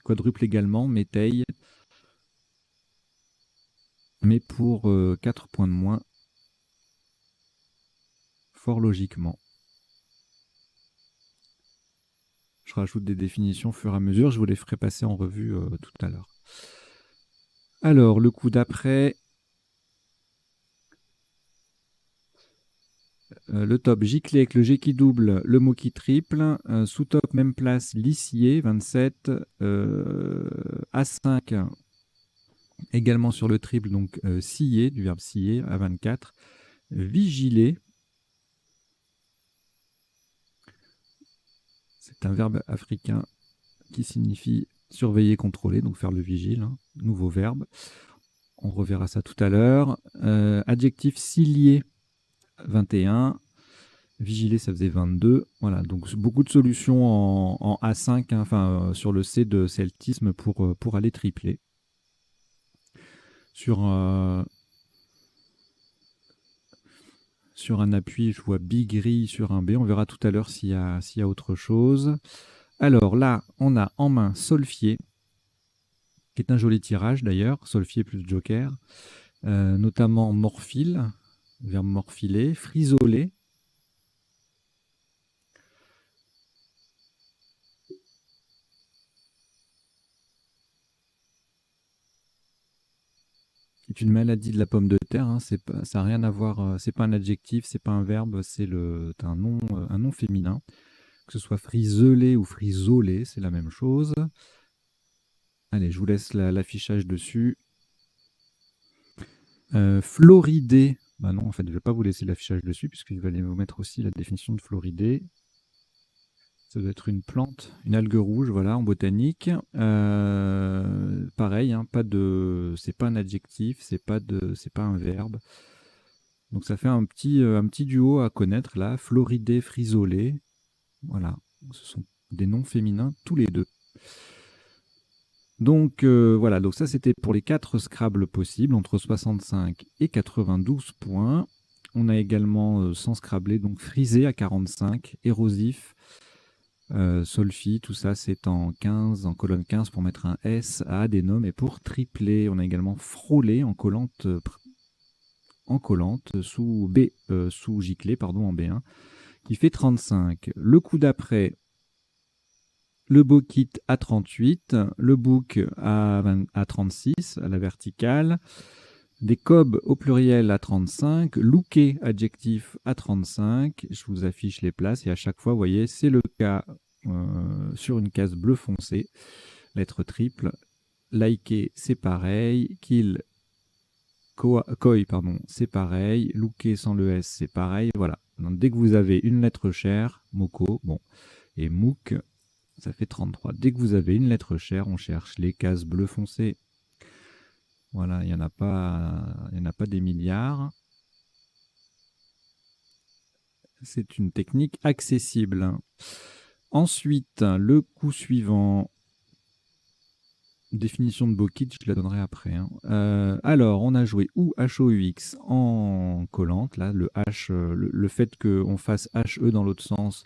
Quadruple également, Méteille, mais pour 4 points de moins, fort logiquement. Je rajoute des définitions au fur et à mesure, je vous les ferai passer en revue tout à l'heure. Alors, le coup d'après, le top giclé avec le G qui double, le mot qui triple, sous top même place lissier, 27, A5 également sur le triple, donc scier, du verbe scier, à 24, vigiler, c'est un verbe africain qui signifie surveiller, contrôler, donc faire le vigile, hein, nouveau verbe. On reverra ça tout à l'heure. Adjectif cilier, 21. Vigiler, ça faisait 22. Voilà, donc beaucoup de solutions en A5, hein, enfin sur le C de celtisme pour aller tripler. Sur un appui, je vois bigri sur un B. On verra tout à l'heure s'il y a autre chose. Alors là, on a en main solfier, qui est un joli tirage d'ailleurs, solfier plus joker, notamment morphile, verbe morphiler, frisoler, c'est une maladie de la pomme de terre, hein, ça n'a rien à voir, c'est pas un adjectif, c'est pas un verbe, c'est un nom féminin. Que ce soit friselé ou frisolé, c'est la même chose. Allez, je vous laisse l'affichage dessus. Floridé, bah non, en fait, je ne vais pas vous laisser l'affichage dessus, puisque je vais aller vous mettre aussi la définition de floridé. Ça doit être une plante, une algue rouge, voilà, en botanique. Pareil, hein, c'est pas un adjectif, c'est pas un verbe. Donc ça fait un petit duo à connaître là, floridé, frisolé. Voilà, ce sont des noms féminins tous les deux. Donc voilà, donc ça c'était pour les 4 Scrabble possibles, entre 65 et 92 points. On a également, sans Scrabbler, donc frisé à 45, érosif, solfi, tout ça c'est en 15, en colonne 15 pour mettre un S, à adénome, et pour tripler, on a également frôlé en collante sous B, sous giclé, pardon, en B1, qui fait 35. Le coup d'après, le Bokit à 38, le Book à 36, à la verticale, des Cob au pluriel à 35, Looké adjectif à 35. Je vous affiche les places et à chaque fois, vous voyez, c'est le cas sur une case bleu foncé, lettre triple. Liker, c'est pareil. Kill, Koi, pardon, c'est pareil. Looké sans le S, c'est pareil. Voilà. Donc, dès que vous avez une lettre chère, Moko, bon, et Mook, ça fait 33. Dès que vous avez une lettre chère, on cherche les cases bleu foncé. Voilà, il n'y en a pas des milliards. C'est une technique accessible. Ensuite, le coup suivant, définition de Bokit, je la donnerai après. Hein. Alors, on a joué OU, H-O-U-X en collante. Là, le H, le fait qu'on fasse HE dans l'autre sens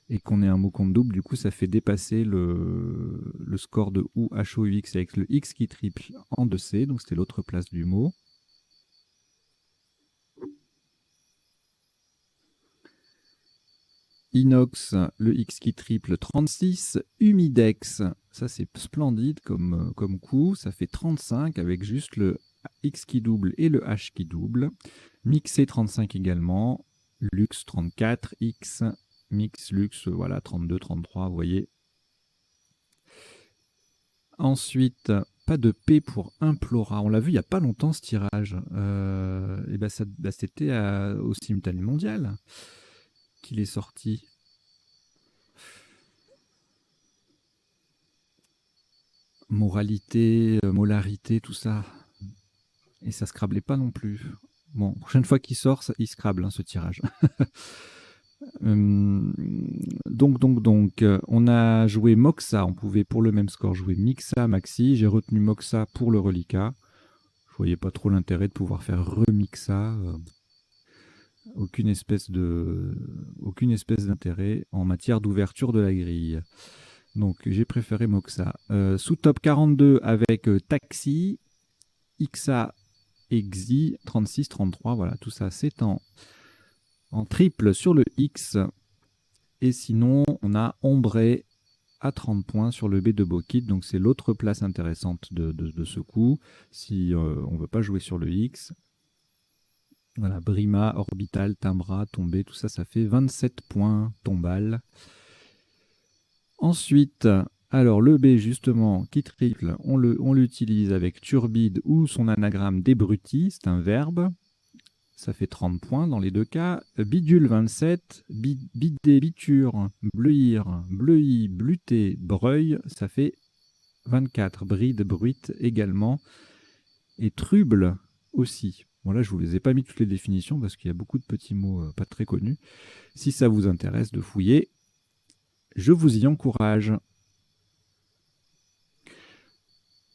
et qu'on ait un mot compte double, du coup, ça fait dépasser le score de OU, H-O-U-X avec le X qui triple en 2C. Donc, c'était l'autre place du mot. Inox, le X qui triple 36. Humidex, ça c'est splendide comme coup, ça fait 35 avec juste le X qui double et le H qui double. Mixé 35 également. Lux 34, X, Mix, Lux, voilà 32, 33, vous voyez. Ensuite, pas de P pour Implora. On l'a vu il n'y a pas longtemps ce tirage. Et ben c'était au simultané mondial qu'il est sorti. Moralité, molarité, tout ça. Et ça scrablait pas non plus. Bon, prochaine fois qu'il sort, il scrable, hein, ce tirage. On a joué Moxa. On pouvait pour le même score jouer Mixa, Maxi. J'ai retenu Moxa pour le reliquat. Je voyais pas trop l'intérêt de pouvoir faire remixa. Aucune espèce d'intérêt en matière d'ouverture de la grille. Donc j'ai préféré Moxa. Sous top 42 avec Taxi, Ixa, Exi, 36, 33. Voilà, tout ça c'est en triple sur le X. Et sinon, on a Ombre à 30 points sur le B de Bokit. Donc c'est l'autre place intéressante de ce coup. Si on ne veut pas jouer sur le X. Voilà, Brima, Orbital, Timbra, Tombé, tout ça, ça fait 27 points tombal. Ensuite, alors le B justement, qui triple, on l'utilise avec Turbide ou son anagramme débruti, c'est un verbe. Ça fait 30 points dans les deux cas. Bidule 27, bidé, biture, bleuir, bleuis, bluté, breuil, ça fait 24. Bride, bruite également. Et truble aussi. Bon là, je ne vous les ai pas mis toutes les définitions parce qu'il y a beaucoup de petits mots pas très connus. Si ça vous intéresse de fouiller, je vous y encourage.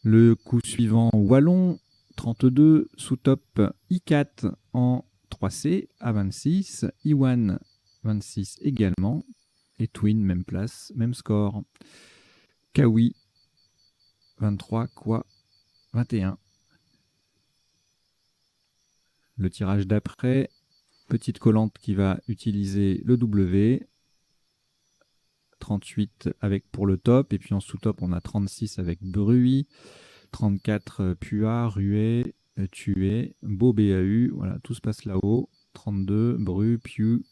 Le coup suivant, Wallon, 32, sous top I4 en 3C à 26, I1 26 également, et Twin, même place, même score. Kawi, 23, Quoi, 21. Le tirage d'après, petite collante qui va utiliser le W, 38 avec pour le top, et puis en sous-top on a 36 avec Bruit, 34 Pua, Rué, Tué, Beau BAU, voilà, tout se passe là-haut, 32 Bru, Piu,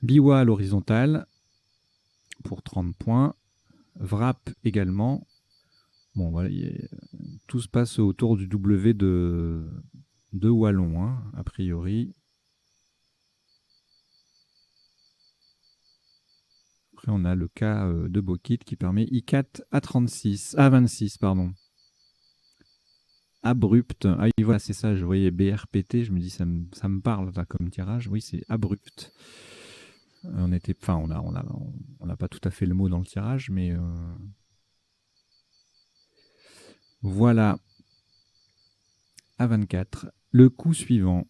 Biwa à l'horizontale pour 30 points, Vrap également. Bon voilà, tout se passe autour du W de Wallon, hein, a priori. Après, on a le cas de Bokit qui permet I4 à 26, pardon. Abrupt. Ah oui, voilà, c'est ça, je voyais BRPT, je me dis, ça me parle là, comme tirage. Oui, c'est abrupt. On n'a pas tout à fait le mot dans le tirage, mais voilà. À 24. Le coup suivant.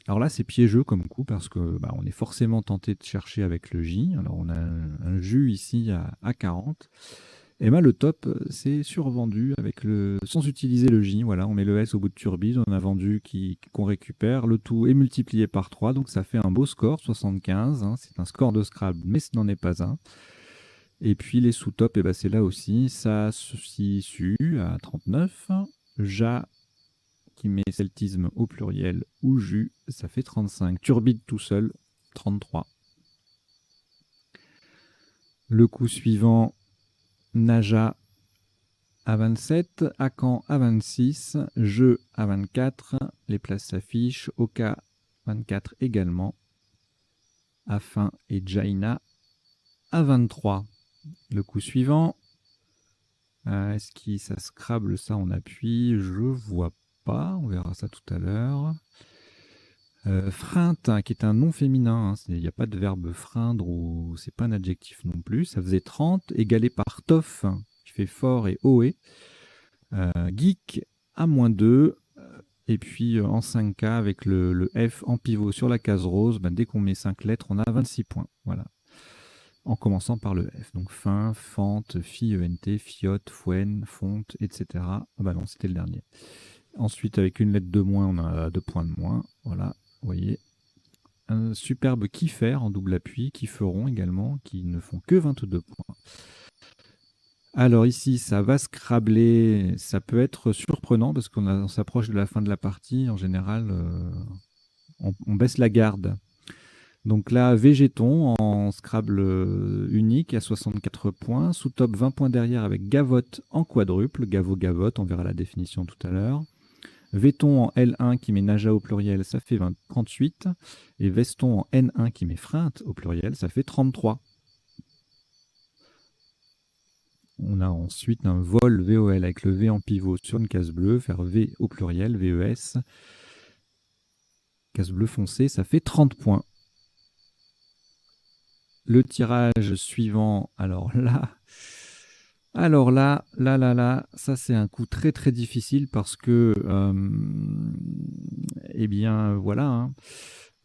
Alors là, c'est piégeux comme coup parce que on est forcément tenté de chercher avec le J. Alors on a un jus ici à 40. Et le top, c'est survendu avec sans utiliser le J. Voilà, on met le S au bout de turbide, on a vendu qu'on récupère. Le tout est multiplié par 3, donc ça fait un beau score, 75. Hein, c'est un score de Scrabble, mais ce n'en est pas un. Et puis les sous-tops, c'est là aussi. Ça, ceci, su à 39. Ja, qui met celtisme au pluriel, ou jus, ça fait 35. Turbide tout seul, 33. Le coup suivant, Naja à 27, Akan à 26, Jeu à 24, les places s'affichent, Oka 24 également, Afin et Jaina à 23. Le coup suivant, est-ce que ça Scrabble, ça on appuie, je vois pas, on verra ça tout à l'heure. Freinte, qui est un nom féminin, il n'y a pas de verbe freindre ou c'est pas un adjectif non plus. Ça faisait 30, égalé par Toff, qui fait fort et Oé. Geek à -2. Et puis en 5K, avec le F en pivot sur la case rose, dès qu'on met 5 lettres, on a 26 points. Voilà. En commençant par le F. Donc fin, fente, FI-ENT, fiotte, fouen, fonte, etc. Ah non, c'était le dernier. Ensuite, avec une lettre de moins, on a 2 points de moins. Voilà. Vous voyez, un superbe kiffer en double appui, kifferont également, qui ne font que 22 points. Alors ici, ça va scrabler, ça peut être surprenant parce qu'on s'approche de la fin de la partie. En général, on baisse la garde. Donc là, Végéton en Scrabble unique à 64 points, sous top 20 points derrière avec Gavotte en quadruple, Gavotte, on verra la définition tout à l'heure. Véton en L1 qui met Naja au pluriel, ça fait 38. Et Veston en N1 qui met Freinte au pluriel, ça fait 33. On a ensuite un vol VOL avec le V en pivot sur une case bleue, faire V au pluriel, VES. Case bleue foncée, ça fait 30 points. le tirage suivant, alors là, ça c'est un coup très très difficile parce que, eh bien voilà, hein,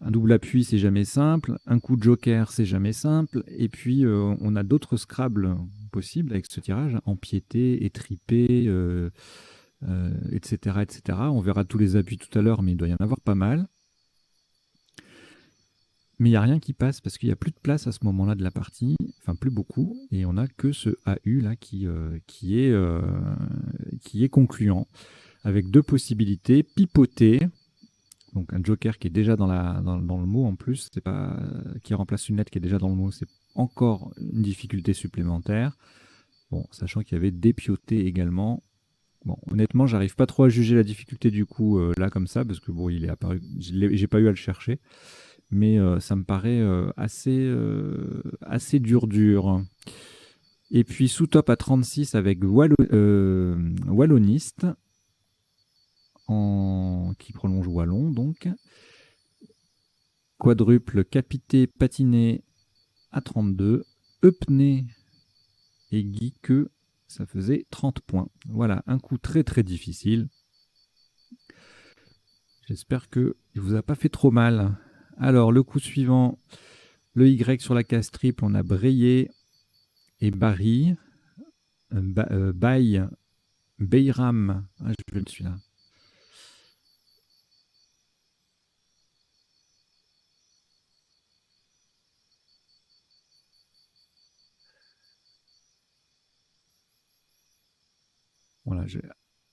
un double appui c'est jamais simple, un coup de joker c'est jamais simple, et puis on a d'autres Scrabble possibles avec ce tirage, empiété, étripé, etc., etc. On verra tous les appuis tout à l'heure, mais il doit y en avoir pas mal. Mais il n'y a rien qui passe parce qu'il n'y a plus de place à ce moment-là de la partie, enfin plus beaucoup, et on n'a que ce AU là qui est concluant, avec deux possibilités, pipoter, donc un joker qui est déjà dans le mot en plus, c'est pas qui remplace une lettre qui est déjà dans le mot, c'est encore une difficulté supplémentaire. Bon, sachant qu'il y avait dépioter également. Bon, honnêtement, j'arrive pas trop à juger la difficulté du coup là comme ça, parce que bon, il est apparu, j'ai pas eu à le chercher. Mais ça me paraît assez dur. Et puis sous-top à 36 avec Walloniste, qui prolonge Wallon donc. Quadruple Capité Patiné à 32. Eupné et Guique, ça faisait 30 points. Voilà, un coup très très difficile. J'espère qu'il ne vous a pas fait trop mal. Alors, le coup suivant, le Y sur la case triple, on a Brayé et Barry. Baye, Beyram. Ah, je le celui-là. Voilà, j'ai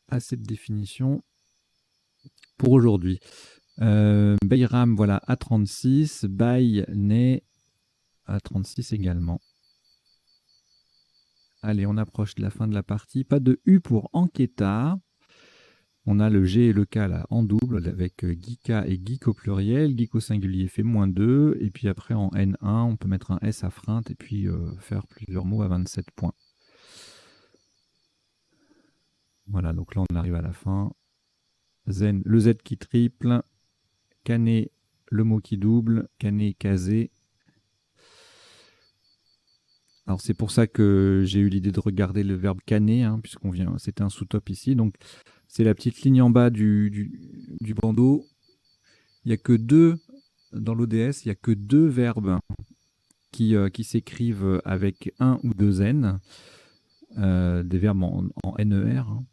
assez de définitions pour aujourd'hui. Beyram, voilà, à 36. Baye, né à 36 également. Allez, on approche de la fin de la partie. Pas de U pour Enquêta. On a le G et le K là en double avec Guika et Geek au pluriel. Geek au singulier fait -2. Et puis après en N1, on peut mettre un S à freinte et puis faire plusieurs mots à 27 points. Voilà, donc là on arrive à la fin. Zen, le Z qui triple. Canet, le mot qui double. Canet, casé. Alors c'est pour ça que j'ai eu l'idée de regarder le verbe canner, hein, puisqu'on vient, c'était un sous-top ici. Donc c'est la petite ligne en bas du bandeau. Il n'y a que deux, dans l'ODS, il n'y a que deux verbes qui s'écrivent avec un ou deux N, des verbes en NER. Hein.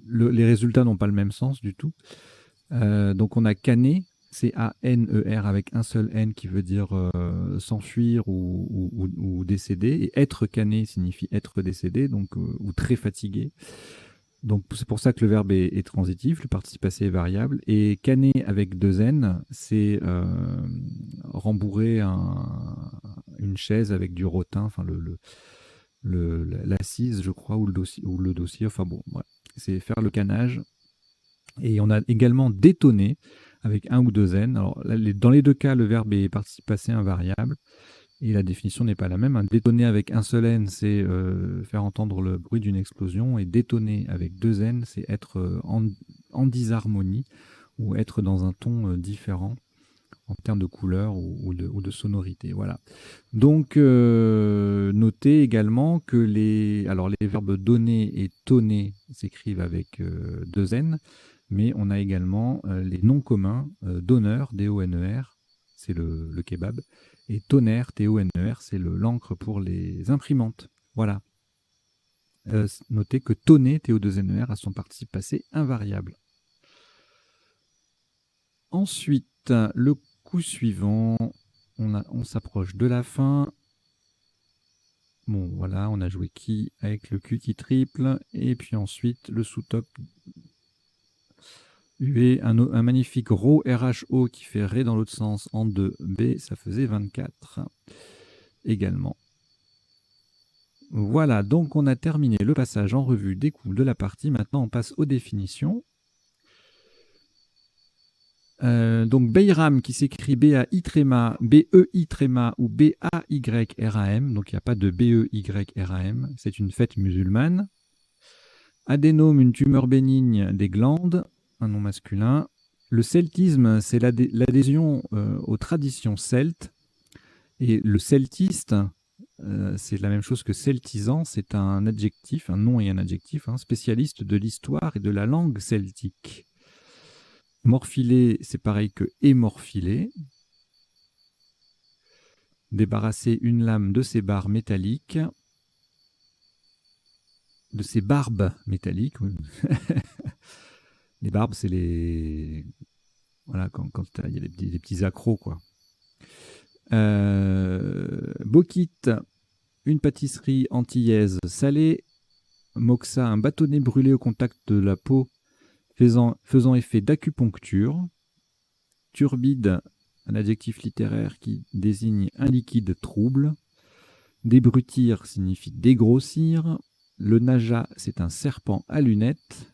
Les résultats n'ont pas le même sens du tout. Donc on a canner, C-A-N-E-R avec un seul N qui veut dire s'enfuir ou décéder. Et être canné signifie être décédé, donc, ou très fatigué. Donc c'est pour ça que le verbe est transitif, le participe passé est variable. Et canner avec deux N, c'est rembourrer une chaise avec du rotin, enfin l'assise, je crois, ou le dossier. Enfin bon, voilà. C'est faire le canage. Et on a également détonner avec un ou deux N. Alors là, dans les deux cas, le verbe est participe passé invariable. Et la définition n'est pas la même. Détonner avec un seul N, c'est faire entendre le bruit d'une explosion. Et détonner avec deux N, c'est être en disharmonie ou être dans un ton différent en termes de couleur ou de sonorité. Voilà. Donc, notez également que les verbes donner et tonner s'écrivent avec deux N, mais on a également les noms communs donneur, D-O-N-E-R, c'est le kebab, et tonnerre, T-O-N-E-R, c'est l'encre pour les imprimantes. Voilà. Notez que tonner, T-O-2-N-E-R, a son participe passé invariable. Ensuite, le coup suivant, on s'approche de la fin. Bon, voilà, on a joué qui avec le Q qui triple, et puis ensuite le sous-top UE, un magnifique Rho RHO qui fait Ré dans l'autre sens en 2B, ça faisait 24 également. Voilà, donc on a terminé le passage en revue des coups de la partie. Maintenant, on passe aux définitions. Donc Beyram qui s'écrit B-A-I tréma, B-E-I tréma ou B-A-Y-R-A-M. Donc il n'y a pas de B-E-Y-R-A-M. C'est une fête musulmane. Adénome, une tumeur bénigne des glandes, un nom masculin. Le celtisme, c'est l'adhésion aux traditions celtes. Et le celtiste, c'est la même chose que celtisant, c'est un adjectif, un nom et un adjectif, hein, spécialiste de l'histoire et de la langue celtique. Morphilé, c'est pareil que émorphilé. Débarrasser une lame de ses barres métalliques, de ses barbes métalliques. Oui. Les barbes, c'est les... Voilà, quand il y a des petits accros, quoi. Bokite, une pâtisserie antillaise salée. Moxa, un bâtonnet brûlé au contact de la peau, faisant effet d'acupuncture. Turbide, un adjectif littéraire qui désigne un liquide trouble. Débrutir signifie dégrossir. Le naja, c'est un serpent à lunettes.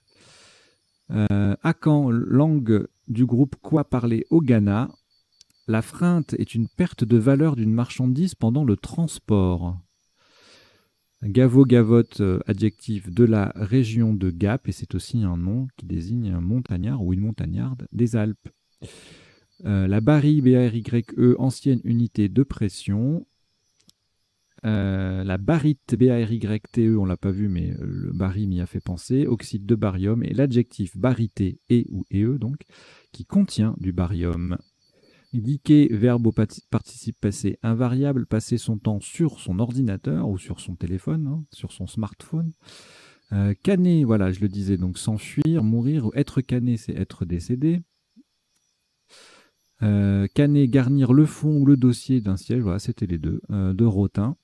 Akan, langue du groupe Kwa parlé au Ghana. La freinte est une perte de valeur d'une marchandise pendant le transport. Gavo-gavotte, adjectif de la région de Gap, et c'est aussi un nom qui désigne un montagnard ou une montagnarde des Alpes. La Bari, B-A-R-Y-E, ancienne unité de pression. La barite, B-A-R-Y-T-E, on l'a pas vu, mais le bari m'y a fait penser. Oxyde de barium, et l'adjectif barité, E ou E, donc, qui contient du barium. Geeker, verbe au participe passé invariable, passer son temps sur son ordinateur ou sur son téléphone, hein, sur son smartphone. Canner, voilà, je le disais, donc s'enfuir, mourir, ou être canné, c'est être décédé. Canner, garnir le fond ou le dossier d'un siège, voilà, c'était les deux, de Rotin.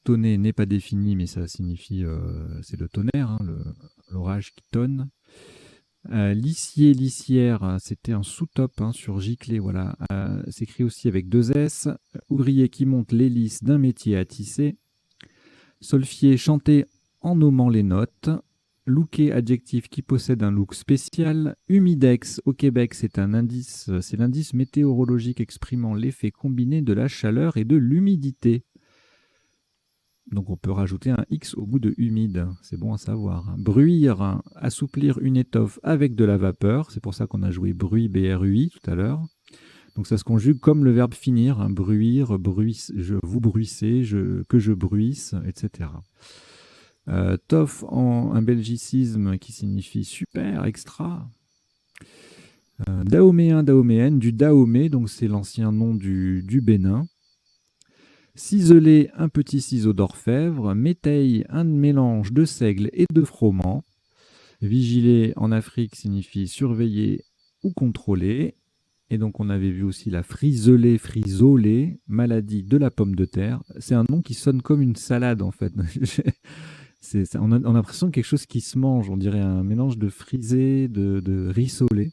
Tonner n'est pas défini, mais ça signifie, c'est le tonnerre, hein, l'orage qui tonne. Lissier, lissière, c'était un sous-top, hein, sur giclée, voilà. S'écrit aussi avec 2 S. Ouvrier qui monte l'hélice d'un métier à tisser. Solfier, chanter en nommant les notes. Looker, adjectif qui possède un look spécial. Humidex, au Québec, c'est un indice, c'est l'indice météorologique exprimant l'effet combiné de la chaleur et de l'humidité. Donc on peut rajouter un X au bout de humide, c'est bon à savoir. Bruire, assouplir une étoffe avec de la vapeur, c'est pour ça qu'on a joué bruit, B-R-U-I tout à l'heure. Donc ça se conjugue comme le verbe finir, hein, bruire, vous bruissez, que je bruisse, etc. Toff, un belgicisme qui signifie super, extra. Dahoméen, dahoméenne, du Dahomey, donc c'est l'ancien nom du Bénin. Ciseler, un petit ciseau d'orfèvre. Méteille, un mélange de seigle et de froment. Vigiler en Afrique signifie surveiller ou contrôler. Et donc on avait vu aussi la frisolée, frisolée, maladie de la pomme de terre. C'est un nom qui sonne comme une salade en fait. On a l'impression de quelque chose qui se mange. On dirait un mélange de frisé, de rissolé.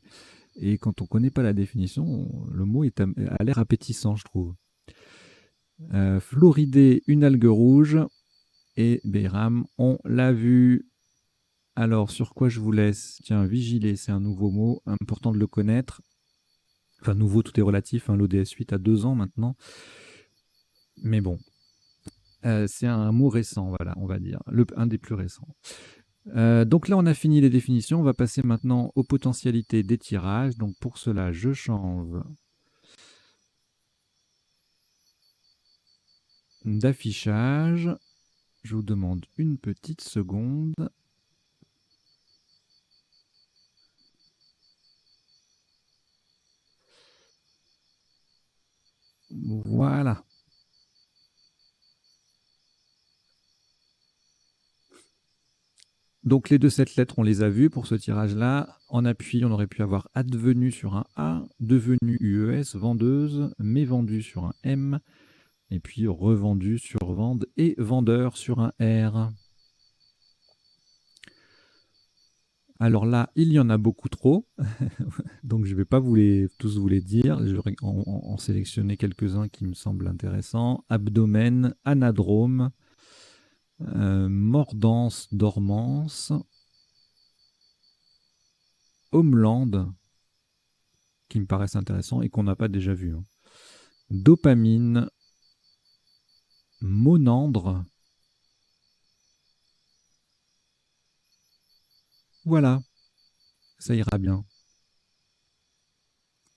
Et quand on ne connaît pas la définition, le mot a l'air appétissant, je trouve. Floridé, une algue rouge. Et Beiram, on l'a vu. Alors, sur quoi je vous laisse? Tiens, vigiler, c'est un nouveau mot, important de le connaître. Enfin, nouveau, tout est relatif, hein, l'ODS 8 a 2 ans maintenant. Mais bon, c'est un mot récent, voilà, on va dire, un des plus récents. Donc là, on a fini les définitions. On va passer maintenant aux potentialités des tirages. Donc pour cela, je change d'affichage. Je vous demande une petite seconde. Voilà. Donc les 7 lettres, on les a vues pour ce tirage-là. En appui, on aurait pu avoir advenu sur un A, devenu UES, vendeuse, mais vendu sur un M, et puis revendu sur vende et vendeur sur un R. Alors là, il y en a beaucoup trop, donc je ne vais pas tous vous les dire. Je vais en sélectionner quelques-uns qui me semblent intéressants. Abdomen, anadrome, mordance, dormance, homeland, qui me paraissent intéressants et qu'on n'a pas déjà vu. Hein. Dopamine, monandre. Voilà, ça ira bien.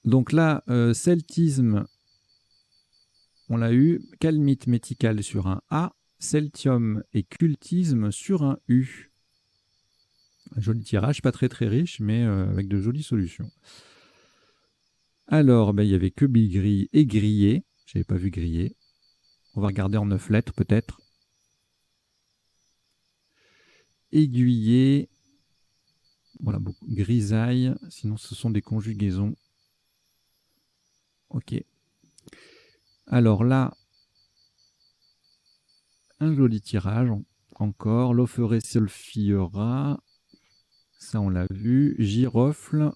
Donc là, celtisme, on l'a eu. Calmite méticale sur un A. Celtium et cultisme sur un U. Un joli tirage, pas très très riche, mais avec de jolies solutions. Alors, il n'y avait que Bigri et Grillé. Je n'avais pas vu Grillé. On va regarder en 9 lettres peut-être. Aiguillé. Voilà, beaucoup. Grisaille. Sinon, ce sont des conjugaisons. Ok. Alors là, un joli tirage. Encore. L'Opheray Solfiera. Ça, on l'a vu. Girofle.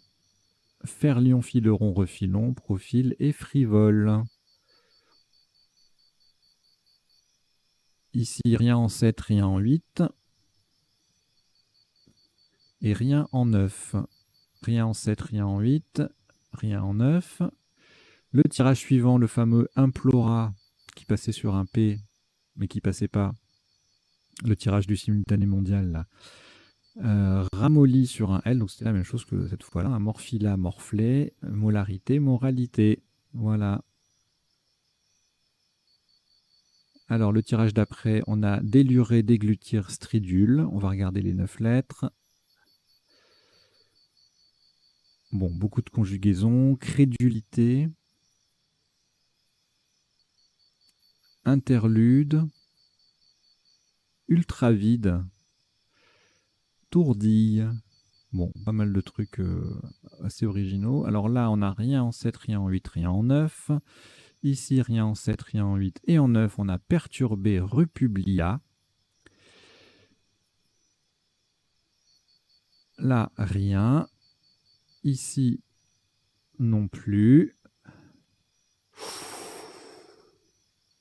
Ferlion, fileron, refilon, profil et frivole. Ici, rien en 7, rien en 8. Et rien en 9. Rien en 7, rien en 8. Rien en 9. Le tirage suivant, le fameux Implora, qui passait sur un P, mais qui passait pas. Le tirage du simultané mondial, là. Ramolli sur un L, donc c'était la même chose que cette fois-là. Un Morphila, morflé, molarité, moralité. Voilà. Alors, le tirage d'après, on a déluré, déglutir, stridule. On va regarder les 9 lettres. Bon, beaucoup de conjugaisons. Crédulité. Interlude. Ultra vide. Tourdille. Bon, pas mal de trucs assez originaux. Alors là, on n'a rien en 7, rien en 8, rien en 9. Ici, rien en 7, rien en 8 et en 9, on a perturbé Republia. Là, rien. Ici, non plus.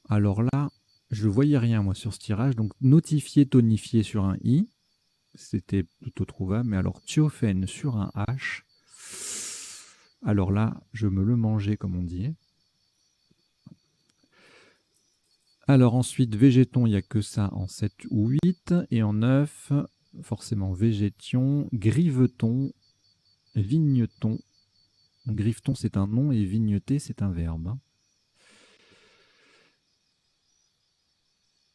Alors là, je ne voyais rien, moi, sur ce tirage. Donc, notifié, tonifié sur un I. C'était plutôt trouvable. Mais alors, thiophène sur un H. Alors là, je me le mangeais, comme on dit. Alors ensuite, végéton, il n'y a que ça en 7 ou 8. Et en 9, forcément, végétion, griveton, vigneton. Griveton, c'est un nom et vigneter, c'est un verbe.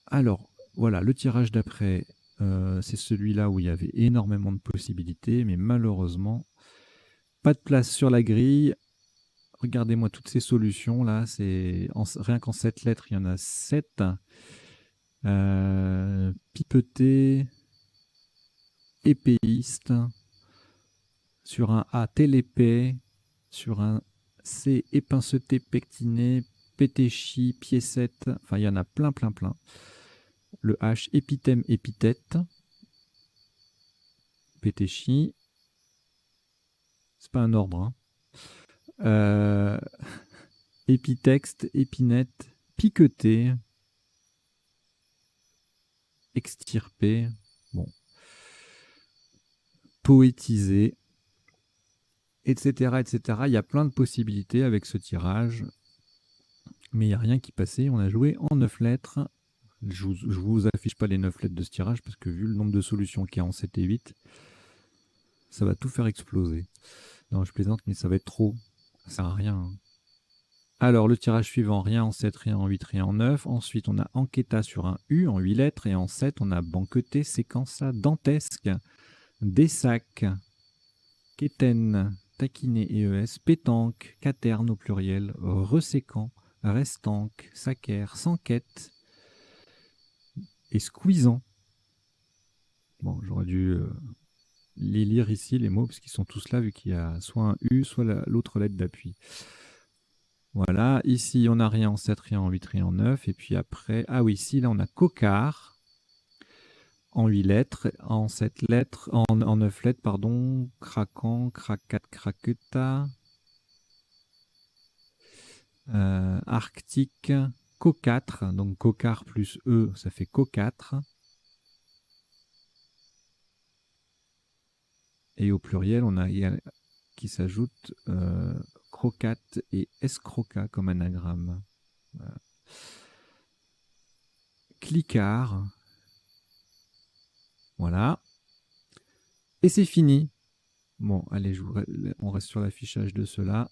Alors, voilà, le tirage d'après, c'est celui-là où il y avait énormément de possibilités, mais malheureusement, pas de place sur la grille. Regardez-moi toutes ces solutions là, rien qu'en 7 lettres, il y en a 7. Pipeté, épéiste, sur un A, télépée, sur un C, épinceté, pectiné, pétéchi, piécette, enfin il y en a plein, plein, plein. Le H, épithème, épithète, pétéchi, c'est pas un ordre, hein. Épitexte, épinette, piqueté, extirpé, bon, poétisé, etc., etc. Il y a plein de possibilités avec ce tirage, mais il n'y a rien qui passait. On a joué en 9 lettres. Je ne vous affiche pas les 9 lettres de ce tirage parce que vu le nombre de solutions qu'il y a en 7 et 8, ça va tout faire exploser. Non, je plaisante, mais ça va être trop. Ça sert à rien, hein. Alors, le tirage suivant, rien en 7, rien en 8, rien en 9. Ensuite, on a Enquêta sur un U en 8 lettres. Et en 7, on a Banqueté, Séquença, Dantesque, Dessac, Quétaine, Taquiné ES, Pétanque, Caterne au pluriel, Reséquant, Restanque, Saquaire, Sanquette et Squeezant. Bon, j'aurais dû les lire ici, les mots, parce qu'ils sont tous là, vu qu'il y a soit un U, soit l'autre lettre d'appui. Voilà, ici, on n'a rien en 7, rien en 8, rien en 9. Et puis après, ah oui, ici, là, on a Cocard en 8 lettres, en 7 lettres, en 9 lettres, pardon. Craquant, Cracat, Craqueta. Arctique, Co4. Donc Cocard plus E, ça fait Co4. Et au pluriel, on a qui s'ajoute crocat et escroca comme anagramme. Voilà. Clicard. Voilà. Et c'est fini. Bon, allez, on reste sur l'affichage de cela.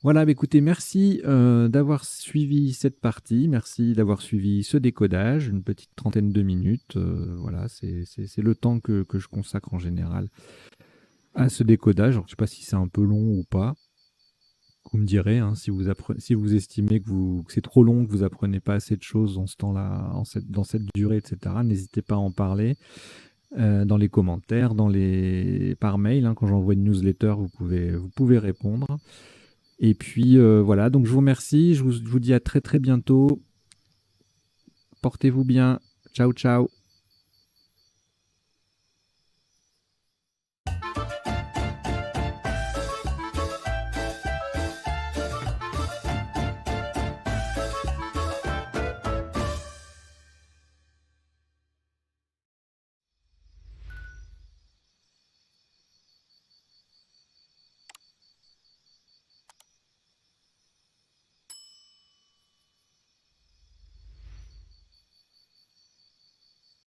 Voilà, bah, écoutez, merci d'avoir suivi cette partie, merci d'avoir suivi ce décodage, une petite trentaine de minutes. Voilà, c'est le temps que je consacre en général à ce décodage. Alors, je ne sais pas si c'est un peu long ou pas. Vous me direz, hein, si vous estimez que c'est trop long, que vous apprenez pas assez de choses dans ce temps-là, dans cette durée, etc. N'hésitez pas à en parler dans les commentaires, par mail. Hein, quand j'envoie une newsletter, vous pouvez répondre. Et puis voilà, donc je vous remercie, je vous dis à très très bientôt. Portez-vous bien. Ciao, ciao.